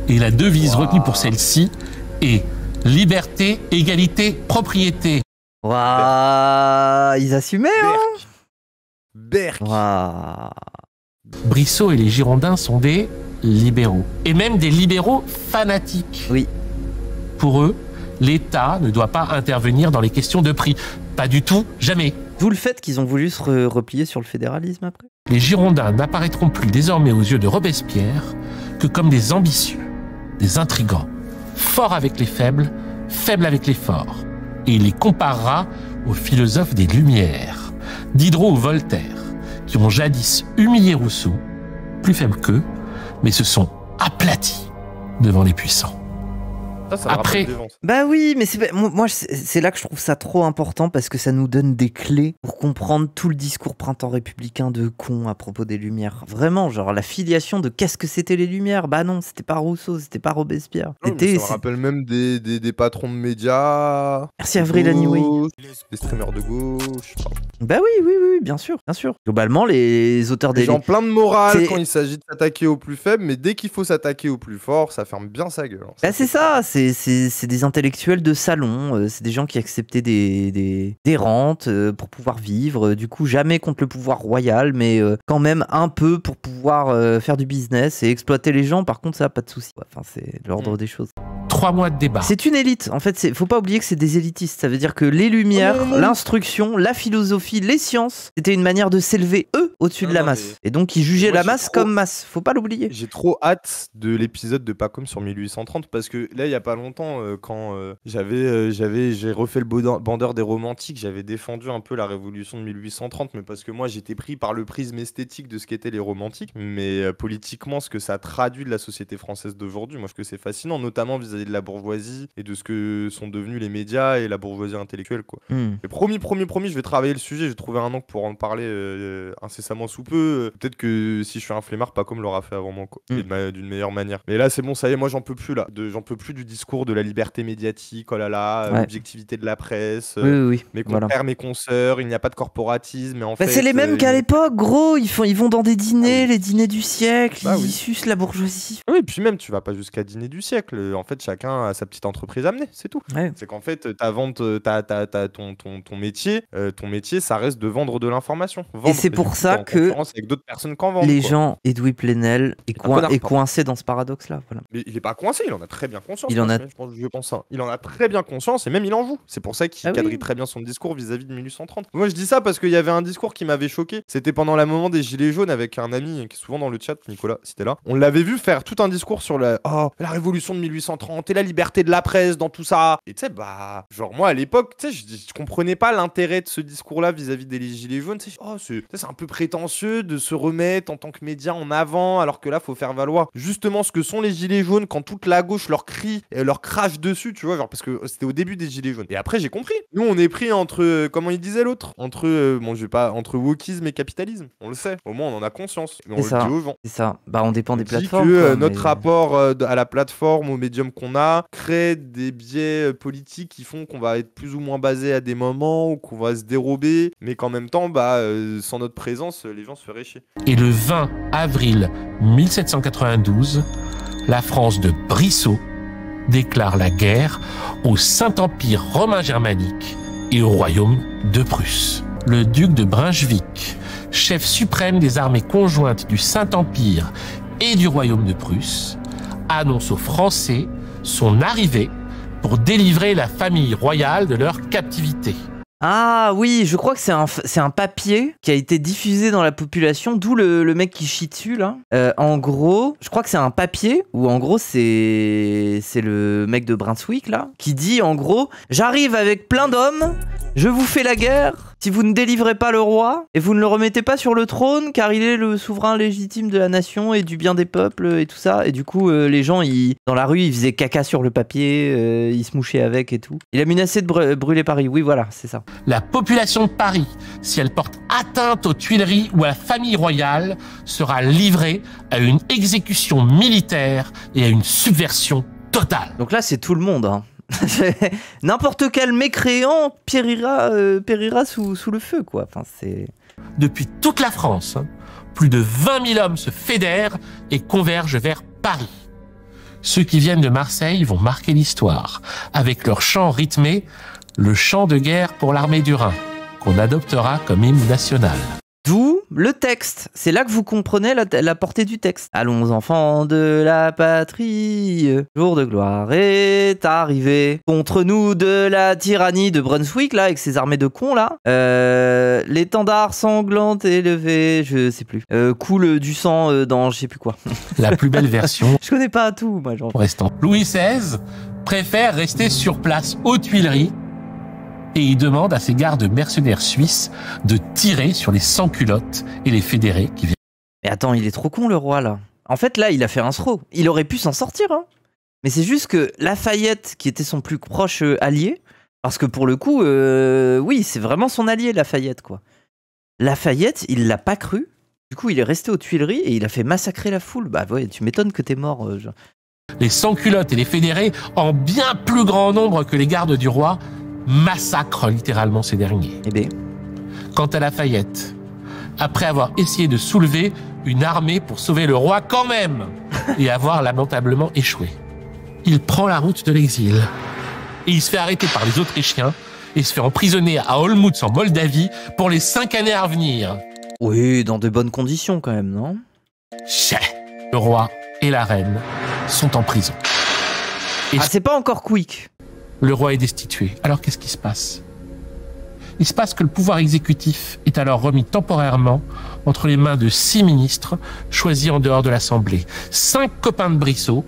Et la devise retenue pour celle-ci est liberté, égalité, propriété. Waouh, ils assumaient, hein. Berk. Waouh. Brissot et les Girondins sont des libéraux. Et même des libéraux fanatiques. Oui. Pour eux, l'État ne doit pas intervenir dans les questions de prix. Pas du tout, jamais. D'où le fait qu'ils ont voulu se replier sur le fédéralisme après. Les Girondins n'apparaîtront plus désormais aux yeux de Robespierre que comme des ambitieux, des intrigants, forts avec les faibles, faibles avec les forts. Et il les comparera aux philosophes des Lumières, Diderot ou Voltaire, qui ont jadis humilié Rousseau, plus faibles qu'eux, mais se sont aplatis devant les puissants. Ça me Après, rappelle des vents, ça. Bah oui, mais moi c'est là que je trouve ça trop important parce que ça nous donne des clés pour comprendre tout le discours printemps républicain de con à propos des Lumières. Vraiment, genre la filiation de qu'est-ce que c'était les Lumières. Bah non, c'était pas Rousseau, c'était pas Robespierre. Non, mais ça me rappelle même des patrons de médias. Merci Avril Anyway. Des streamers de gauche. Bah oui, bien sûr. Globalement, les auteurs Des des gens plein de morale C'est- quand il s'agit de s'attaquer aux plus faibles, mais dès qu'il faut s'attaquer aux plus forts, ça ferme bien sa gueule. Bah c'est ça, c'est des intellectuels de salon, c'est des gens qui acceptaient des rentes pour pouvoir vivre, du coup jamais contre le pouvoir royal, mais quand même un peu pour pouvoir faire du business et exploiter les gens, par contre ça, pas de souci. Enfin, c'est l'ordre des choses. 3 mois de débat. C'est une élite, en fait, faut pas oublier que c'est des élitistes, ça veut dire que les Lumières, Oh non. l'instruction, la philosophie, les sciences, c'était une manière de s'élever, eux, au-dessus de Non, la non, masse. Et donc ils jugeaient Moi, la j'ai masse trop- comme masse, faut pas l'oublier. J'ai trop hâte de l'épisode de Pacôme sur 1830 parce que là, il y a pas longtemps, quand j'ai refait le bandeur des romantiques, j'avais défendu un peu la révolution de 1830, mais parce que moi, j'étais pris par le prisme esthétique de ce qu'étaient les romantiques, mais politiquement, ce que ça traduit de la société française d'aujourd'hui, moi, je trouve que c'est fascinant, notamment vis-à-vis de la bourgeoisie et de ce que sont devenus les médias et la bourgeoisie intellectuelle, quoi. Hmm. Et promis, je vais travailler le sujet. J'ai trouvé un angle pour en parler incessamment sous peu. Peut-être que si je suis un flemmard, pas comme l'aura fait avant moi, quoi. Et d'une meilleure manière. Mais là, c'est bon, ça y est, moi, j'en peux plus, là. J'en peux plus du discours de la liberté médiatique, oh là là, Ouais. l'objectivité de la presse. Oui. Mes Voilà. compères, mes consoeurs, il n'y a pas de corporatisme. Mais en Bah, fait, c'est les mêmes qu'à l'époque, gros. Ils vont dans des dîners, Ah oui. les dîners du siècle, Bah ils oui. sucent la bourgeoisie. Oui, et puis même, tu vas pas jusqu'à dîner du siècle. En fait, chacun a sa petite entreprise à mener, c'est tout. Ouais. C'est qu'en fait, ta vente, ton métier, ça reste de vendre de l'information. Vendre, c'est du pour coup, ça t'es en que concurrence avec d'autres personnes qui en vendent, Les quoi. gens, Edoui Plenel est, Un connard, est pardon. coincé dans ce paradoxe-là. Voilà. Mais il est pas coincé, il en a très bien conscience. Il en a- je pense ça. Il en a très bien conscience et même il en joue. C'est pour ça qu'il Ah oui. quadrille très bien son discours vis-à-vis de 1830. Moi, je dis ça parce qu'il y avait un discours qui m'avait choqué. C'était pendant le moment des Gilets jaunes avec un ami qui est souvent dans le chat, Nicolas, si t'es là. On l'avait vu faire tout un discours sur la révolution de 1830 et la liberté de la presse dans tout ça. Et tu sais, bah, genre moi à l'époque, tu sais, je comprenais pas l'intérêt de ce discours-là vis-à-vis des Gilets jaunes. Tu sais, c'est un peu prétentieux de se remettre en tant que média en avant, alors que là, faut faire valoir justement ce que sont les Gilets jaunes quand toute la gauche leur crie et leur crache dessus, tu vois, genre parce que c'était au début des Gilets jaunes. Et après, j'ai compris. Nous, on est pris entre, comment il disait l'autre, entre wokisme et capitalisme. On le sait. Au moins, on en a conscience. Mais on C'est le ça. dit aux gens. C'est ça. Bah, on dépend des On dit plateformes. que quoi, notre mais- rapport à la plateforme, au médium qu'on a, crée des biais politiques qui font qu'on va être plus ou moins basé à des moments ou qu'on va se dérober, mais qu'en même temps, sans notre présence, les gens se feraient chier. Et le 20 avril 1792, la France de Brissot déclare la guerre au Saint-Empire romain germanique et au royaume de Prusse. Le duc de Brunswick, chef suprême des armées conjointes du Saint-Empire et du royaume de Prusse, annonce aux Français son arrivée pour délivrer la famille royale de leur captivité. Ah oui, je crois que c'est un papier qui a été diffusé dans la population, d'où le mec qui chie dessus là. En gros, je crois que c'est un papier où en gros c'est le mec de Brunswick là qui dit en gros j'arrive avec plein d'hommes, je vous fais la guerre si vous ne délivrez pas le roi et vous ne le remettez pas sur le trône car il est le souverain légitime de la nation et du bien des peuples et tout ça. Et du coup les gens dans la rue ils faisaient caca sur le papier, ils se mouchaient avec et tout. Il a menacé de brûler Paris. Oui voilà, c'est ça. La population de Paris, si elle porte atteinte aux Tuileries ou à la famille royale, sera livrée à une exécution militaire et à une subversion totale. Donc là, c'est tout le monde. Hein. N'importe quel mécréant périra sous le feu, quoi. Enfin, c'est... Depuis toute la France, plus de 20 000 hommes se fédèrent et convergent vers Paris. Ceux qui viennent de Marseille vont marquer l'histoire avec leur chant rythmé, le chant de guerre pour l'armée du Rhin, qu'on adoptera comme hymne national. D'où le texte. C'est là que vous comprenez la portée du texte. Allons enfants de la patrie, jour de gloire est arrivé. Contre nous de la tyrannie de Brunswick, là, avec ses armées de cons, là. L'étendard sanglant élevé, je sais plus. Coule du sang dans je sais plus quoi. La plus belle version. Je connais pas tout, moi, genre. Restant. Louis XVI préfère rester sur place aux Tuileries et il demande à ses gardes mercenaires suisses de tirer sur les sans-culottes et les fédérés qui viennent. Mais attends, il est trop con, le roi, là. En fait, là, il a fait un throw. Il aurait pu s'en sortir, hein. Mais c'est juste que Lafayette, qui était son plus proche allié, parce que pour le coup, oui, c'est vraiment son allié, Lafayette, quoi. Lafayette, il l'a pas cru. Du coup, il est resté aux Tuileries et il a fait massacrer la foule. Bah ouais, tu m'étonnes que t'es mort. Les sans-culottes et les fédérés, en bien plus grand nombre que les gardes du roi, massacrent littéralement ces derniers. Eh bien. Quant à Lafayette, après avoir essayé de soulever une armée pour sauver le roi quand même, et avoir lamentablement échoué, il prend la route de l'exil. Et il se fait arrêter par les Autrichiens et se fait emprisonner à Olmütz en Moldavie pour les 5 années à venir. Oui, dans de bonnes conditions quand même, non? Chais. Le roi et la reine sont en prison. Et c'est pas encore quick. le roi est destitué. Alors qu'est-ce qui se passe? Il se passe que le pouvoir exécutif est alors remis temporairement entre les mains de 6 ministres choisis en dehors de l'Assemblée. 5 copains de Brissot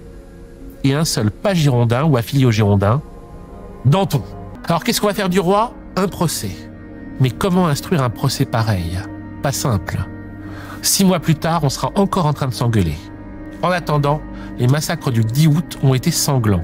et un seul pas girondin ou affilié aux Girondins, Danton. Alors qu'est-ce qu'on va faire du roi? Un procès. Mais comment instruire un procès pareil? Pas simple. 6 mois plus tard, on sera encore en train de s'engueuler. En attendant, les massacres du 10 août ont été sanglants.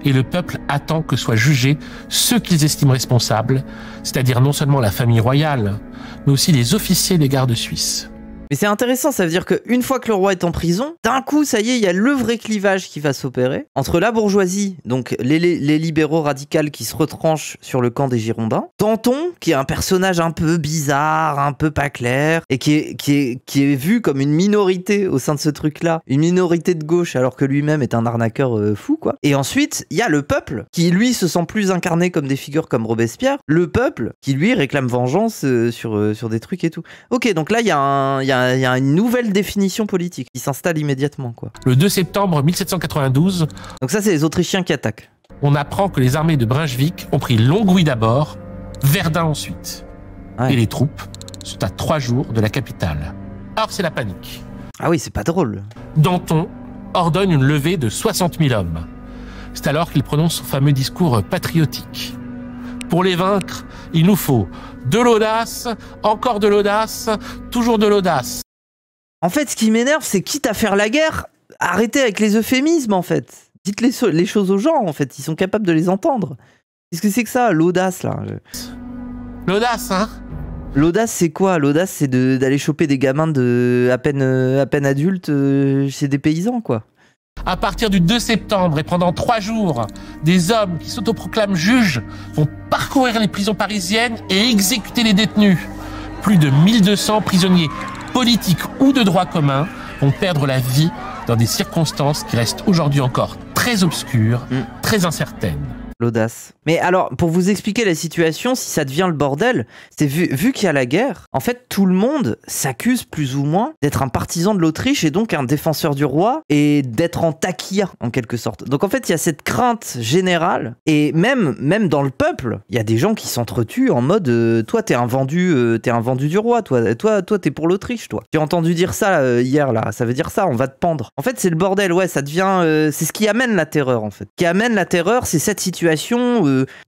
Et le peuple attend que soient jugés ceux qu'ils estiment responsables, c'est-à-dire non seulement la famille royale, mais aussi les officiers des gardes suisses. Mais c'est intéressant, ça veut dire qu'une fois que le roi est en prison, d'un coup, ça y est, il y a le vrai clivage qui va s'opérer entre la bourgeoisie, donc les libéraux radicaux qui se retranchent sur le camp des Girondins, Danton, qui est un personnage un peu bizarre, un peu pas clair, et qui est vu comme une minorité au sein de ce truc-là, une minorité de gauche, alors que lui-même est un arnaqueur fou, quoi. Et ensuite, il y a le peuple, qui lui se sent plus incarné comme des figures comme Robespierre, le peuple, qui lui réclame vengeance sur des trucs et tout. Ok, donc là, il y a une nouvelle définition politique qui s'installe immédiatement, quoi. Le 2 septembre 1792, donc ça, c'est les Autrichiens qui attaquent. On apprend que les armées de Brunswick ont pris Longwy d'abord, Verdun ensuite. Ouais. Et les troupes sont à 3 jours de la capitale. Alors c'est la panique. Ah oui, c'est pas drôle. Danton ordonne une levée de 60 000 hommes. C'est alors qu'il prononce son fameux discours patriotique. Pour les vaincre, il nous faut de l'audace, encore de l'audace, toujours de l'audace. En fait, ce qui m'énerve, c'est quitte à faire la guerre, arrêtez avec les euphémismes, en fait. Dites les choses aux gens, en fait. Ils sont capables de les entendre. Qu'est-ce que c'est que ça, l'audace, là? L'audace, hein? L'audace, c'est quoi? L'audace, c'est d'aller choper des gamins à peine adultes chez des paysans, quoi. À partir du 2 septembre et pendant 3 jours, des hommes qui s'autoproclament juges vont parcourir les prisons parisiennes et exécuter les détenus. Plus de 1200 prisonniers politiques ou de droit commun vont perdre la vie dans des circonstances qui restent aujourd'hui encore très obscures, très incertaines. L'audace. Mais alors, pour vous expliquer la situation, si ça devient le bordel, c'est vu qu'il y a la guerre, en fait, tout le monde s'accuse plus ou moins d'être un partisan de l'Autriche et donc un défenseur du roi et d'être en taquilla, en quelque sorte. Donc en fait, il y a cette crainte générale et même dans le peuple, il y a des gens qui s'entretuent en mode toi, t'es un vendu du roi, toi, t'es pour l'Autriche, toi. J'ai entendu dire ça hier, là, ça veut dire ça, on va te pendre. En fait, c'est le bordel, ouais, ça devient... c'est ce qui amène la terreur, en fait. Ce qui amène la terreur, c'est cette situation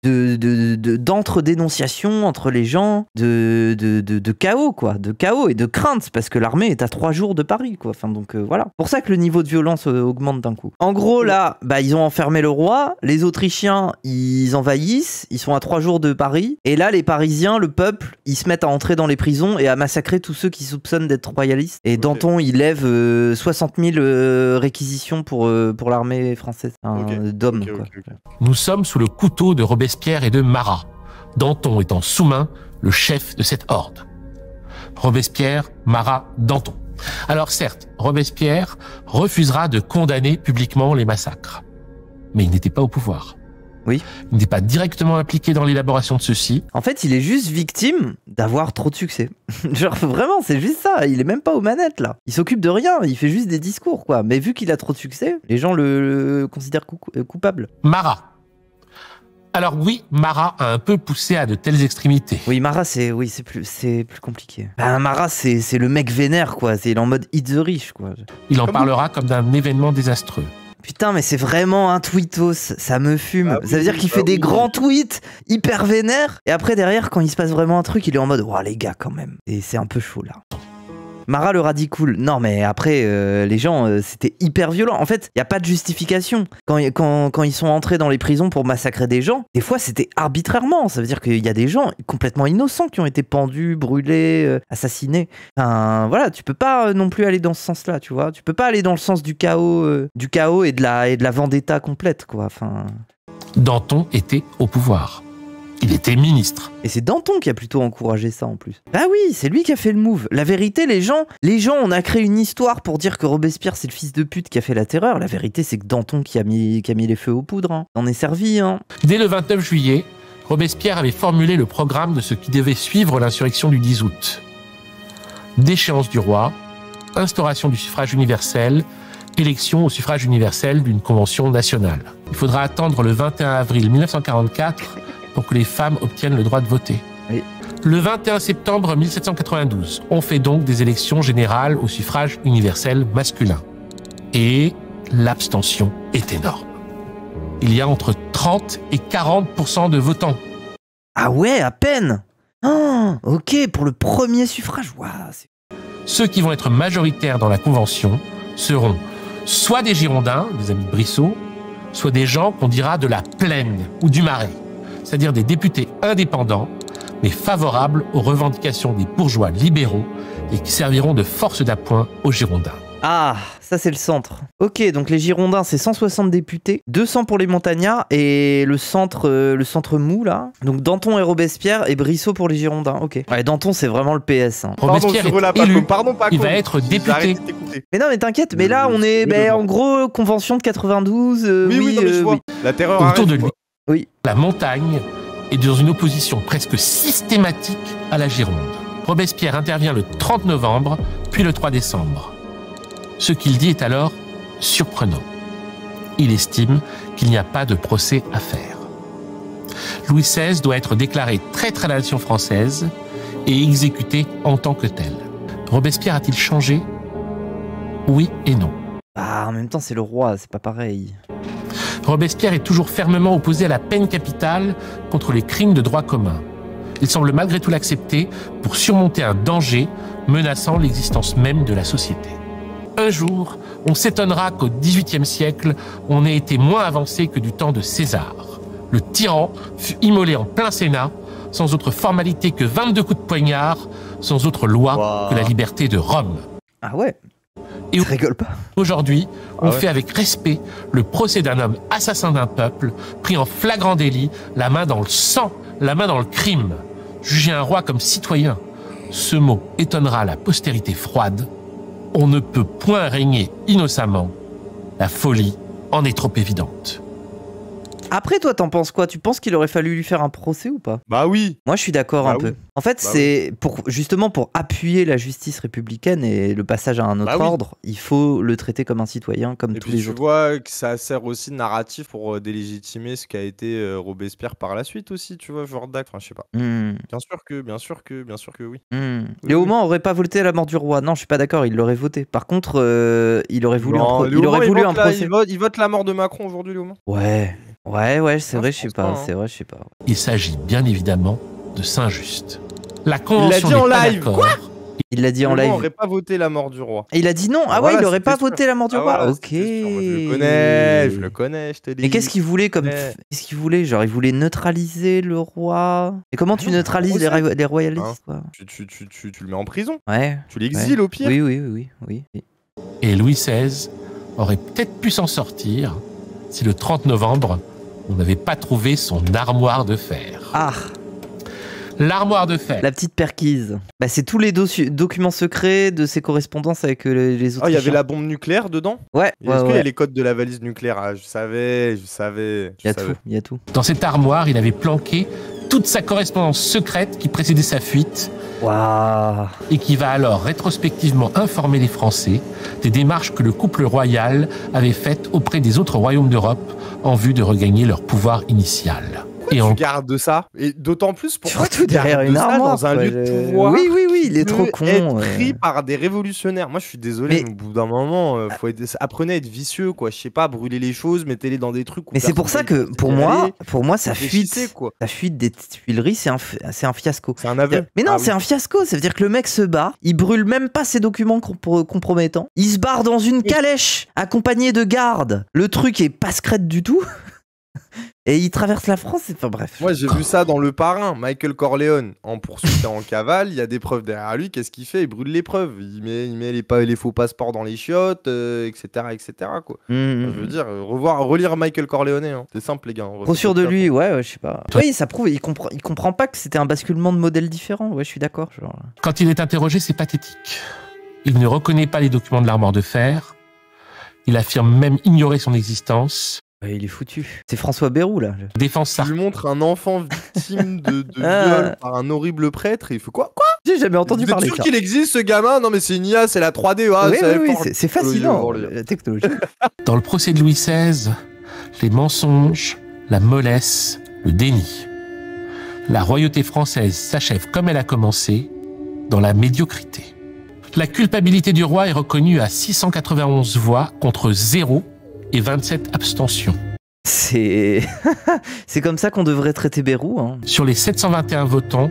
d'entre-dénonciation entre les gens, de chaos, quoi, de chaos et de crainte, parce que l'armée est à 3 jours de Paris, quoi. Enfin, donc voilà. Pour ça que le niveau de violence augmente d'un coup. En gros, là, ils ont enfermé le roi, les Autrichiens, ils envahissent, ils sont à 3 jours de Paris, et là, les Parisiens, le peuple, ils se mettent à entrer dans les prisons et à massacrer tous ceux qui soupçonnent d'être royalistes. Et Danton, il lève 60 000 réquisitions pour l'armée française, d'hommes, quoi. Nous sommes sous le couteau de Robespierre et de Marat, Danton étant sous-main le chef de cette horde. Robespierre, Marat, Danton. Alors certes, Robespierre refusera de condamner publiquement les massacres. Mais il n'était pas au pouvoir. Oui. Il n'est pas directement impliqué dans l'élaboration de ceux-ci. En fait, il est juste victime d'avoir trop de succès. Genre, vraiment, c'est juste ça. Il est même pas aux manettes, là. Il s'occupe de rien. Il fait juste des discours, quoi. Mais vu qu'il a trop de succès, les gens le considèrent coupable. Marat. Alors oui, Marat a un peu poussé à de telles extrémités. Oui, Marat, c'est plus compliqué. Ben, Marat, c'est le mec vénère, quoi. Il est en mode hit the rich, quoi. Il en parlera comme d'un événement désastreux. Putain, mais c'est vraiment un tweetos, ça me fume. Ça veut dire qu'il fait des grands tweets hyper vénères, et après derrière, quand il se passe vraiment un truc, il est en mode « Ouah les gars, quand même ». Et c'est un peu chaud, là. Marat le radicool. Non, mais après, les gens, c'était hyper violent. En fait, il n'y a pas de justification. Quand ils sont entrés dans les prisons pour massacrer des gens, des fois, c'était arbitrairement. Ça veut dire qu'il y a des gens complètement innocents qui ont été pendus, brûlés, assassinés. Enfin, voilà, tu peux pas non plus aller dans ce sens-là, tu vois. Tu peux pas aller dans le sens du chaos et de la vendetta complète, quoi. Enfin... Danton était au pouvoir. Il était ministre. Et c'est Danton qui a plutôt encouragé ça en plus. Bah oui, c'est lui qui a fait le move. La vérité, les gens, on a créé une histoire pour dire que Robespierre c'est le fils de pute qui a fait la terreur. La vérité, c'est que Danton qui a mis les feux aux poudres. Hein. On est servi. Hein. Dès le 29 juillet, Robespierre avait formulé le programme de ce qui devait suivre l'insurrection du 10 août. Déchéance du roi, instauration du suffrage universel, élection au suffrage universel d'une convention nationale. Il faudra attendre le 21 avril 1944 pour que les femmes obtiennent le droit de voter. Oui. Le 21 septembre 1792, on fait donc des élections générales au suffrage universel masculin. Et l'abstention est énorme. Il y a entre 30 et 40% de votants. Ah ouais, à peine. Oh, ok, pour le premier suffrage. Wow, ceux qui vont être majoritaires dans la Convention seront soit des Girondins, des amis de Brissot, soit des gens qu'on dira de la Plaine ou du Marais. C'est-à-dire des députés indépendants, mais favorables aux revendications des bourgeois libéraux et qui serviront de force d'appoint aux Girondins. Ah, ça c'est le centre. Ok, donc les Girondins, c'est 160 députés, 200 pour les Montagnards et le centre mou, là. Donc Danton et Robespierre et Brissot pour les Girondins, ok. Ouais, Danton, c'est vraiment le PS. Hein. Robespierre est élu, il va être député. Mais non, mais t'inquiète, mais là, on est en gros convention de 92. Oui, non, mais je vois. La terreur autour de lui. Oui. La montagne est dans une opposition presque systématique à la Gironde. Robespierre intervient le 30 novembre, puis le 3 décembre. Ce qu'il dit est alors surprenant. Il estime qu'il n'y a pas de procès à faire. Louis XVI doit être déclaré traître à la nation française et exécuté en tant que tel. Robespierre a-t-il changé? Oui et non. Ah, en même temps, c'est le roi, c'est pas pareil. Robespierre est toujours fermement opposé à la peine capitale contre les crimes de droit commun. Il semble malgré tout l'accepter pour surmonter un danger menaçant l'existence même de la société. Un jour, on s'étonnera qu'au XVIIIe siècle, on ait été moins avancé que du temps de César. Le tyran fut immolé en plein Sénat, sans autre formalité que 22 coups de poignard, sans autre loi que la liberté de Rome. Ah ouais. Et je rigole pas. Aujourd'hui, on fait avec respect le procès d'un homme assassin d'un peuple, pris en flagrant délit, la main dans le sang, la main dans le crime. Juger un roi comme citoyen, ce mot étonnera la postérité froide. On ne peut point régner innocemment. La folie en est trop évidente. Après, toi, t'en penses quoi? Tu penses qu'il aurait fallu lui faire un procès ou pas? Bah oui. Moi, je suis d'accord un peu. En fait, c'est justement pour appuyer la justice républicaine et le passage à un autre ordre, il faut le traiter comme un citoyen, comme tous les autres. Tu vois que ça sert aussi de narratif pour délégitimer ce qu'a été Robespierre par la suite aussi, tu vois, genre d'acte. Enfin, je sais pas. Bien sûr que oui. Léo Mans aurait pas voté à la mort du roi. Non, je suis pas d'accord. Il l'aurait voté. Par contre, il aurait voulu un procès. Il vote la mort de Macron aujourd'hui, Léo Mans. Ouais, c'est vrai, je sais pas. Il s'agit bien évidemment de Saint-Just. La Convention il l'a dit en live. Quoi? Il l'a dit en live. Il n'aurait pas voté la mort du roi. Et il a dit non. Ah ouais, il n'aurait pas voté la mort du roi. Ok. Je le connais, je te dis. Et qu'est-ce qu'il voulait qu'est-ce qu'il voulait? Genre, il voulait neutraliser le roi. Et comment tu neutralises les royalistes, quoi? Tu le mets en prison. Ouais. Tu l'exiles au pire. Oui. Et Louis XVI aurait peut-être pu s'en sortir si le 30 novembre, on n'avait pas trouvé son armoire de fer. Ah. L'armoire de fer. La petite perquise. Bah, c'est tous les documents secrets de ses correspondances avec les autres. Oh, il y avait la bombe nucléaire dedans? Ouais. Est-ce qu'il y a les codes de la valise nucléaire? Ah, je savais. Il y a tout. Dans cette armoire, il avait planqué toute sa correspondance secrète qui précédait sa fuite. Waouh. Et qui va alors rétrospectivement informer les Français des démarches que le couple royal avait faites auprès des autres royaumes d'Europe en vue de regagner leur pouvoir initial. Pourquoi tu gardes ça? Et d'autant plus, pourquoi surtout tu derrière une armoire dans un lieu de pouvoir? Oui, il est trop con. Être pris par des révolutionnaires. Moi, je suis désolé, mais au bout d'un moment, apprenez à être vicieux, quoi. Je sais pas, brûler les choses, mettez-les dans des trucs. Mais c'est pour ça que, pour moi, sa fuite des Tuileries, c'est un fiasco. C'est un aveu. Mais non, c'est un fiasco. Ça veut dire que le mec se bat, il brûle même pas ses documents compromettants, il se barre dans une calèche accompagné de gardes. Le truc est pas secrète du tout. Et il traverse la France, enfin bref. Moi j'ai vu ça dans Le Parrain, Michael Corleone en poursuite et en cavale, il y a des preuves derrière lui, qu'est-ce qu'il fait? Il brûle les preuves, il met les faux passeports dans les chiottes, etc. quoi. Je veux dire, relire Michael Corleone, hein. C'est simple les gars. Trop sûr de lui, ouais, je sais pas. Oui, ça prouve, il comprend pas que c'était un basculement de modèle différent, ouais, je suis d'accord. Quand il est interrogé, c'est pathétique. Il ne reconnaît pas les documents de l'armoire de fer, il affirme même ignorer son existence. Il est foutu. C'est François Bayrou, là. Défense ça. Il lui montre un enfant victime de viol par un horrible prêtre et il fait quoi? J'ai jamais entendu parler de ça. Vous êtes sûr qu'il existe, ce gamin? Non, mais c'est une IA, c'est la 3D. Oui, c'est fascinant, la technologie. Dans le procès de Louis XVI, les mensonges, la mollesse, le déni. La royauté française s'achève comme elle a commencé, dans la médiocrité. La culpabilité du roi est reconnue à 691 voix contre 0 et 27 abstentions. C'est comme ça qu'on devrait traiter Bayrou. Hein. Sur les 721 votants,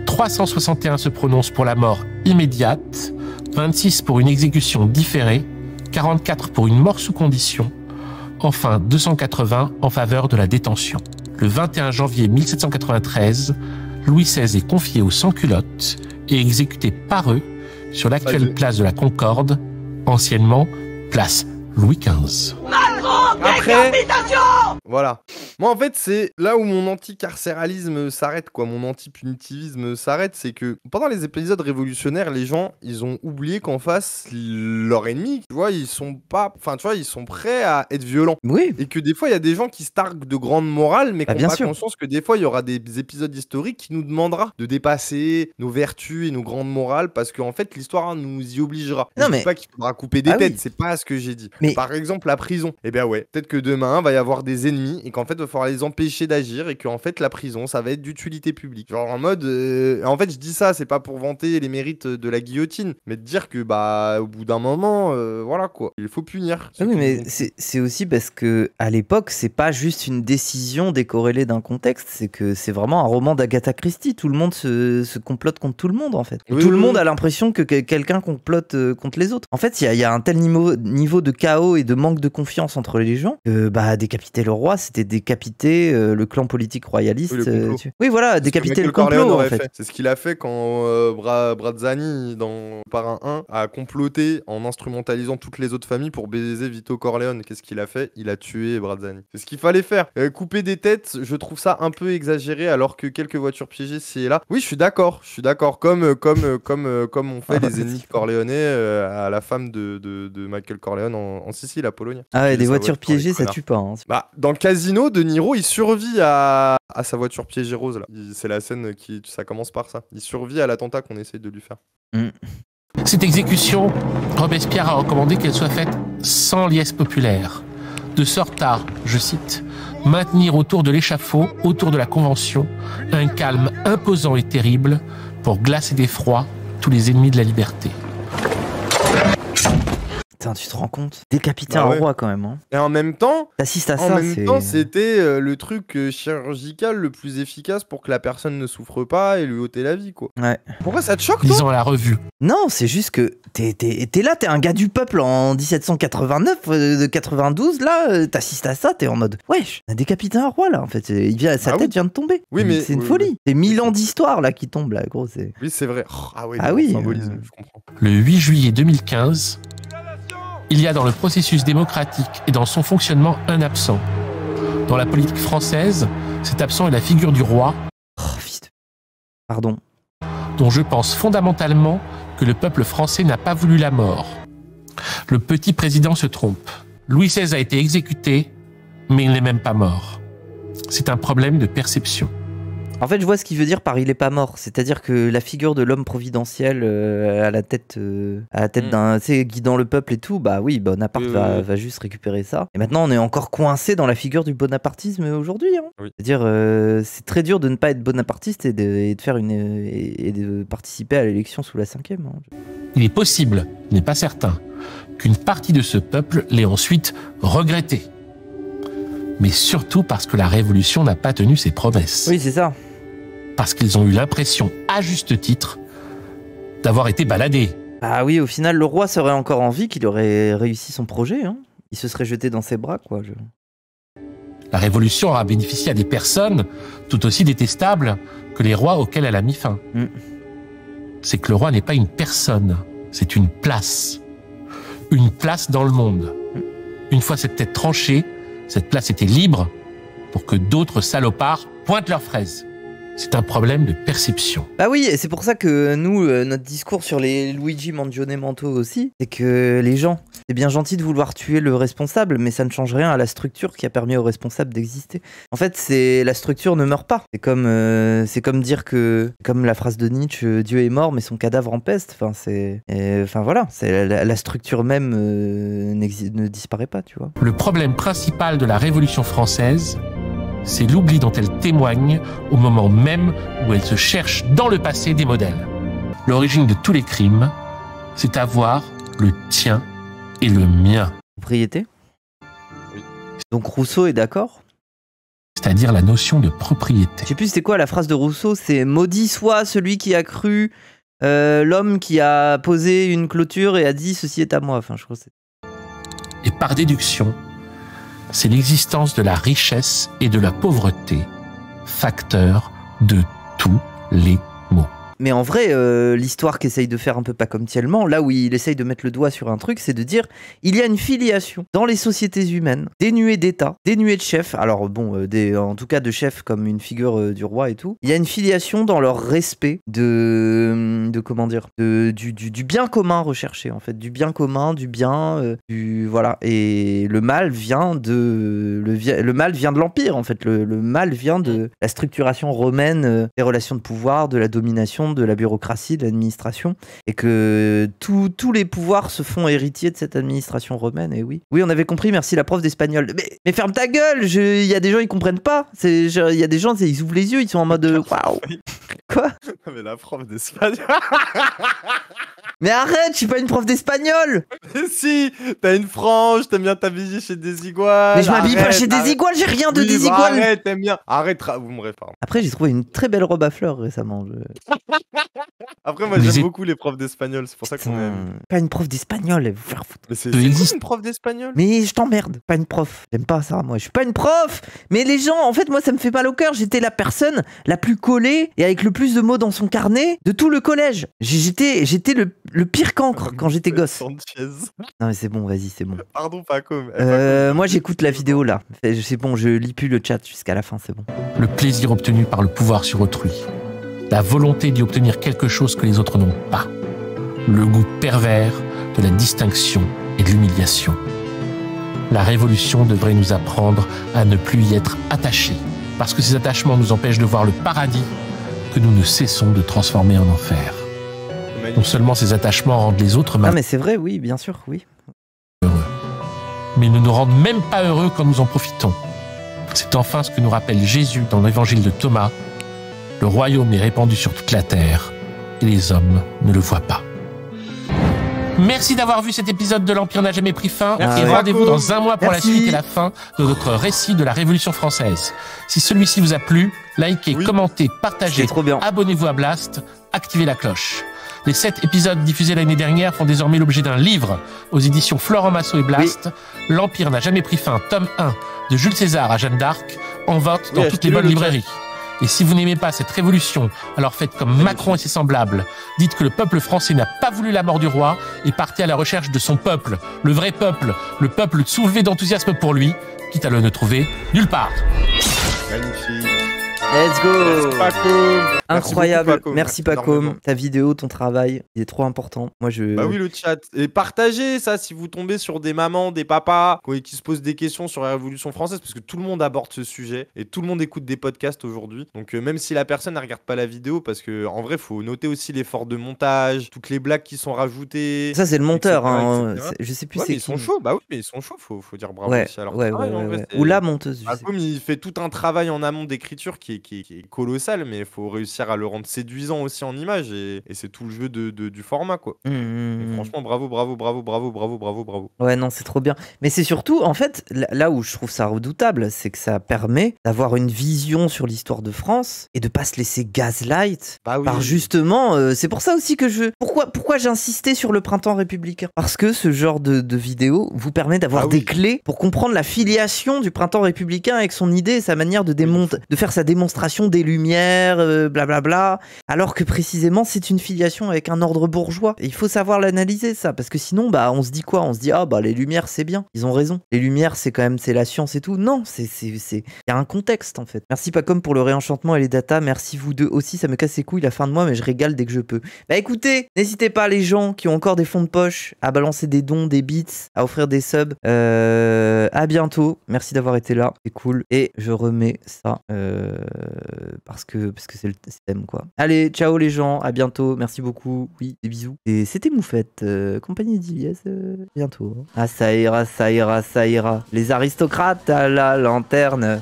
361 se prononcent pour la mort immédiate, 26 pour une exécution différée, 44 pour une mort sous condition, enfin 280 en faveur de la détention. Le 21 janvier 1793, Louis XVI est confié aux sans-culottes et exécuté par eux sur l'actuelle place de la Concorde, anciennement place Louis XV. Après, voilà. Moi, en fait, c'est là où mon anti-carcéralisme s'arrête, quoi. Mon anti-punitivisme s'arrête, c'est que pendant les épisodes révolutionnaires, les gens, ils ont oublié qu'en face, leur ennemi, tu vois, ils sont pas, enfin, tu vois, ils sont prêts à être violents. Oui. Et que des fois, il y a des gens qui se targuent de grande morale, mais qui n'ont pas conscience que des fois, il y aura des épisodes historiques qui nous demandera de dépasser nos vertus et nos grandes morales, parce qu'en fait, l'histoire nous y obligera. Non, je mais dis pas qu'il faudra couper des têtes, c'est pas ce que j'ai dit. Mais par exemple, la prison. Eh bien ouais, peut-être que demain, va y avoir des ennemis et qu'en fait, il va falloir les empêcher d'agir et qu'en fait, la prison, ça va être d'utilité publique. Genre en mode... En fait, je dis ça, c'est pas pour vanter les mérites de la guillotine, mais de dire que, bah, au bout d'un moment, voilà quoi, il faut punir. Oui, mais c'est aussi parce que à l'époque, c'est pas juste une décision décorrélée d'un contexte, c'est que c'est vraiment un roman d'Agatha Christie. Tout le monde se complote contre tout le monde, en fait. Oui, tout le monde a l'impression que quelqu'un complote contre les autres. En fait, il y a un tel niveau de chaos et de manque de confiance entre les gens que, bah, décapiter le roi, c'était décapiter le clan politique royaliste. Oui, voilà, décapiter le complot, en fait. C'est ce qu'il a fait quand Brazzani, dans Parrain 1, a comploté en instrumentalisant toutes les autres familles pour baiser Vito Corleone. Qu'est-ce qu'il a fait? Il a tué Brazzani. C'est ce qu'il fallait faire. Couper des têtes, je trouve ça un peu exagéré, alors que quelques voitures piégées, ci et là. Oui, je suis d'accord. Comme on fait les ennemis corléonais à la femme de Michael Corleone en Sicile, à Pologne. Ah ouais, des voitures piégées, ça tue pas. Hein. Bah, dans le Casino, De Niro, il survit à sa voiture piégée rose, là. C'est la scène ça commence par ça. Il survit à l'attentat qu'on essaye de lui faire. Cette exécution, Robespierre a recommandé qu'elle soit faite sans liesse populaire, de sorte à, je cite, maintenir autour de l'échafaud, autour de la Convention, un calme imposant et terrible pour glacer d'effroi tous les ennemis de la liberté. Putain, tu te rends compte? Décapiter un roi quand même. Hein. Et en même temps, t'assistes à ça, c'était le truc chirurgical le plus efficace pour que la personne ne souffre pas et lui ôter la vie, quoi. Ouais. Pourquoi ça te choque, toi? Lisant la revue. Non, c'est juste que t'es là, t'es un gars du peuple en 1789, de 92, là, t'assistes à ça, t'es en mode, wesh, on a décapité un roi, là, en fait. Sa tête vient de tomber. Oui, mais c'est une folie. C'est 1000 ans d'histoire, là, qui tombent, là, gros. Oui, c'est vrai. Ah oui. Symbolisme, je comprends. Le 8 juillet 2015, il y a dans le processus démocratique et dans son fonctionnement un absent. Dans la politique française, cet absent est la figure du roi, Pardon. dont je pense fondamentalement que le peuple français n'a pas voulu la mort. Le petit président se trompe. Louis XVI a été exécuté, mais il n'est même pas mort. C'est un problème de perception. En fait, je vois ce qu'il veut dire par il est pas mort. C'est-à-dire que la figure de l'homme providentiel à la tête d'un, tu sais, guidant le peuple et tout, bah oui, Bonaparte va juste récupérer ça. Et maintenant, on est encore coincé dans la figure du bonapartisme aujourd'hui. Hein. Oui. C'est-à-dire, c'est très dur de ne pas être bonapartiste et de faire et de participer à l'élection sous la 5e. Hein. Il est possible, il n'est pas certain, qu'une partie de ce peuple l'ait ensuite regretté. Mais surtout parce que la Révolution n'a pas tenu ses promesses. Oui, c'est ça. Parce qu'ils ont eu l'impression, à juste titre, d'avoir été baladés. Ah oui, au final, le roi serait encore en vie, qu'il aurait réussi son projet. Hein. Il se serait jeté dans ses bras, quoi. La Révolution aura bénéficié à des personnes tout aussi détestables que les rois auxquels elle a mis fin. C'est que le roi n'est pas une personne, c'est une place. Une place dans le monde. Une fois cette tête tranchée, cette place était libre pour que d'autres salopards pointent leurs fraises. C'est un problème de perception. Bah oui, et c'est pour ça que nous, notre discours sur les Luigi Mangione-Manto aussi, c'est que les gens, c'est bien gentil de vouloir tuer le responsable, mais ça ne change rien à la structure qui a permis au responsable d'exister. En fait, la structure ne meurt pas. C'est comme dire que, comme la phrase de Nietzsche, Dieu est mort, mais son cadavre empeste. Enfin voilà, la structure même ne disparaît pas, tu vois. Le problème principal de la Révolution française, c'est l'oubli dont elle témoigne au moment même où elle se cherche dans le passé des modèles. L'origine de tous les crimes, c'est avoir le tien et le mien. Propriété ? Oui. Donc Rousseau est d'accord ? C'est-à-dire la notion de propriété. Je sais plus c'était quoi la phrase de Rousseau, c'est « Maudit soit celui qui a cru l'homme qui a posé une clôture et a dit « Ceci est à moi ». Enfin, je crois que c'est... Et par déduction, c'est l'existence de la richesse et de la pauvreté, facteur de tous les maux. Mais en vrai, l'histoire qu'essaye de faire un peu pas comme Thielman, là où il essaye de mettre le doigt sur un truc, c'est de dire il y a une filiation dans les sociétés humaines, dénuées d'État, dénuées de chefs, alors bon, en tout cas de chefs comme une figure du roi et tout. Il y a une filiation dans leur respect du bien commun recherché, en fait, du bien commun, du bien, voilà. Et le mal vient de l'Empire, en fait. Le mal vient de la structuration romaine, des relations de pouvoir, de la domination, de la bureaucratie, de l'administration, et que tous les pouvoirs se font héritiers de cette administration romaine. Et oui, on avait compris, merci la prof d'espagnol. Mais ferme ta gueule, il y a des gens ils comprennent pas. Il y a des gens ils ouvrent les yeux, ils sont en mode waouh. Quoi? Mais la prof d'espagnol. Mais arrête, je suis pas une prof d'espagnol. Mais si, t'as une frange, t'aimes bien t'habiller chez des iguales. Mais je m'habille pas chez des iguales, j'ai rien de des iguales. Arrête, t'aimes bien. Arrête, vous me réparez. Après, j'ai trouvé une très belle robe à fleurs récemment. Après, moi j'aime beaucoup les profs d'espagnol, c'est pour ça qu'on aime. Pas une prof d'espagnol, elle va vous faire foutre. Mais c'est une prof d'espagnol. Mais je t'emmerde, pas une prof. J'aime pas ça, moi. Je suis pas une prof. Mais les gens, en fait, moi ça me fait mal au cœur. J'étais la personne la plus collée et avec le plus de mots dans son carnet de tout le collège. J'étais le pire cancre quand j'étais gosse. Sanchez. Non mais c'est bon, vas-y, c'est bon. Pardon, Paco. Moi j'écoute la vidéo là. C'est bon, je lis plus le chat jusqu'à la fin, c'est bon. Le plaisir obtenu par le pouvoir sur autrui. La volonté d'y obtenir quelque chose que les autres n'ont pas. Le goût pervers de la distinction et de l'humiliation. La Révolution devrait nous apprendre à ne plus y être attachés, parce que ces attachements nous empêchent de voir le paradis que nous ne cessons de transformer en enfer. Non seulement ces attachements rendent les autres malheureux, mais c'est vrai, oui, bien sûr, oui. Mais ne nous rendent même pas heureux quand nous en profitons. C'est enfin ce que nous rappelle Jésus dans l'évangile de Thomas. Le royaume est répandu sur toute la terre et les hommes ne le voient pas. Merci d'avoir vu cet épisode de l'Empire n'a jamais pris fin. Merci, et rendez-vous dans un mois pour Merci. la suite et la fin de notre récit de la Révolution française. Si celui-ci vous a plu, likez, commentez, partagez, trop bien. abonnez-vous à Blast, activez la cloche. Les 7 épisodes diffusés l'année dernière font désormais l'objet d'un livre aux éditions Florent Massot et Blast. L'Empire n'a jamais pris fin, tome 1, de Jules César à Jeanne d'Arc, en vente dans toutes les bonnes librairies. Et si vous n'aimez pas cette révolution, alors faites comme Macron et ses semblables. Dites que le peuple français n'a pas voulu la mort du roi et partez à la recherche de son peuple, le vrai peuple, le peuple soulevé d'enthousiasme pour lui, quitte à le ne trouver nulle part. Magnifique. Let's Let's go. Merci, Paco. Incroyable. Merci beaucoup, Paco. énormément. Ta vidéo, ton travail, il est trop important. Moi, Bah oui, le chat. Et partagez ça si vous tombez sur des mamans, des papas qui se posent des questions sur la Révolution française, parce que tout le monde aborde ce sujet et tout le monde écoute des podcasts aujourd'hui. Donc même si la personne ne regarde pas la vidéo, parce que en vrai, faut noter aussi l'effort de montage, toutes les blagues qui sont rajoutées. Ça, c'est le monteur. etc., Hein. etc. Je sais plus Ouais, c'est mais ils qui. sont chauds. Bah oui, mais ils sont chauds. Faut dire bravo Ouais, aussi à leur ouais, travail. En vrai, Ou la monteuse. je sais. Comme il fait tout un travail en amont d'écriture qui est colossal, mais il faut réussir à le rendre séduisant aussi en image, et c'est tout le jeu du format, quoi. Et franchement, bravo. Ouais, non, c'est trop bien. Mais c'est surtout, en fait, là où je trouve ça redoutable, c'est que ça permet d'avoir une vision sur l'histoire de France et de pas se laisser gaslight Bah oui. par justement. C'est pour ça aussi que Pourquoi j'insistais sur le printemps républicain? Parce que ce genre de vidéo vous permet d'avoir Ah des oui. clés pour comprendre la filiation du printemps républicain avec son idée et sa manière de faire sa démonstration des Lumières, blablabla. Alors que précisément, c'est une filiation avec un ordre bourgeois. Et il faut savoir l'analyser, ça. Parce que sinon, bah, on se dit quoi? On se dit, ah, bah, les Lumières, c'est bien. Ils ont raison. Les Lumières, c'est quand même, c'est la science et tout. Non, il y a un contexte, en fait. Merci Pacom pour le réenchantement et les datas. Merci vous deux aussi. Ça me casse les couilles la fin de mois, mais je régale dès que je peux. Bah, écoutez, n'hésitez pas, les gens qui ont encore des fonds de poche, à balancer des dons, des bits, à offrir des subs. À bientôt. Merci d'avoir été là. C'est cool. Et je remets ça parce que c'est le thème, quoi. Allez, ciao les gens. À bientôt. Merci beaucoup. Oui, des bisous. Et c'était Moufette, compagnie d'Ilias. Bientôt. Ah, ça ira. Les aristocrates à la lanterne.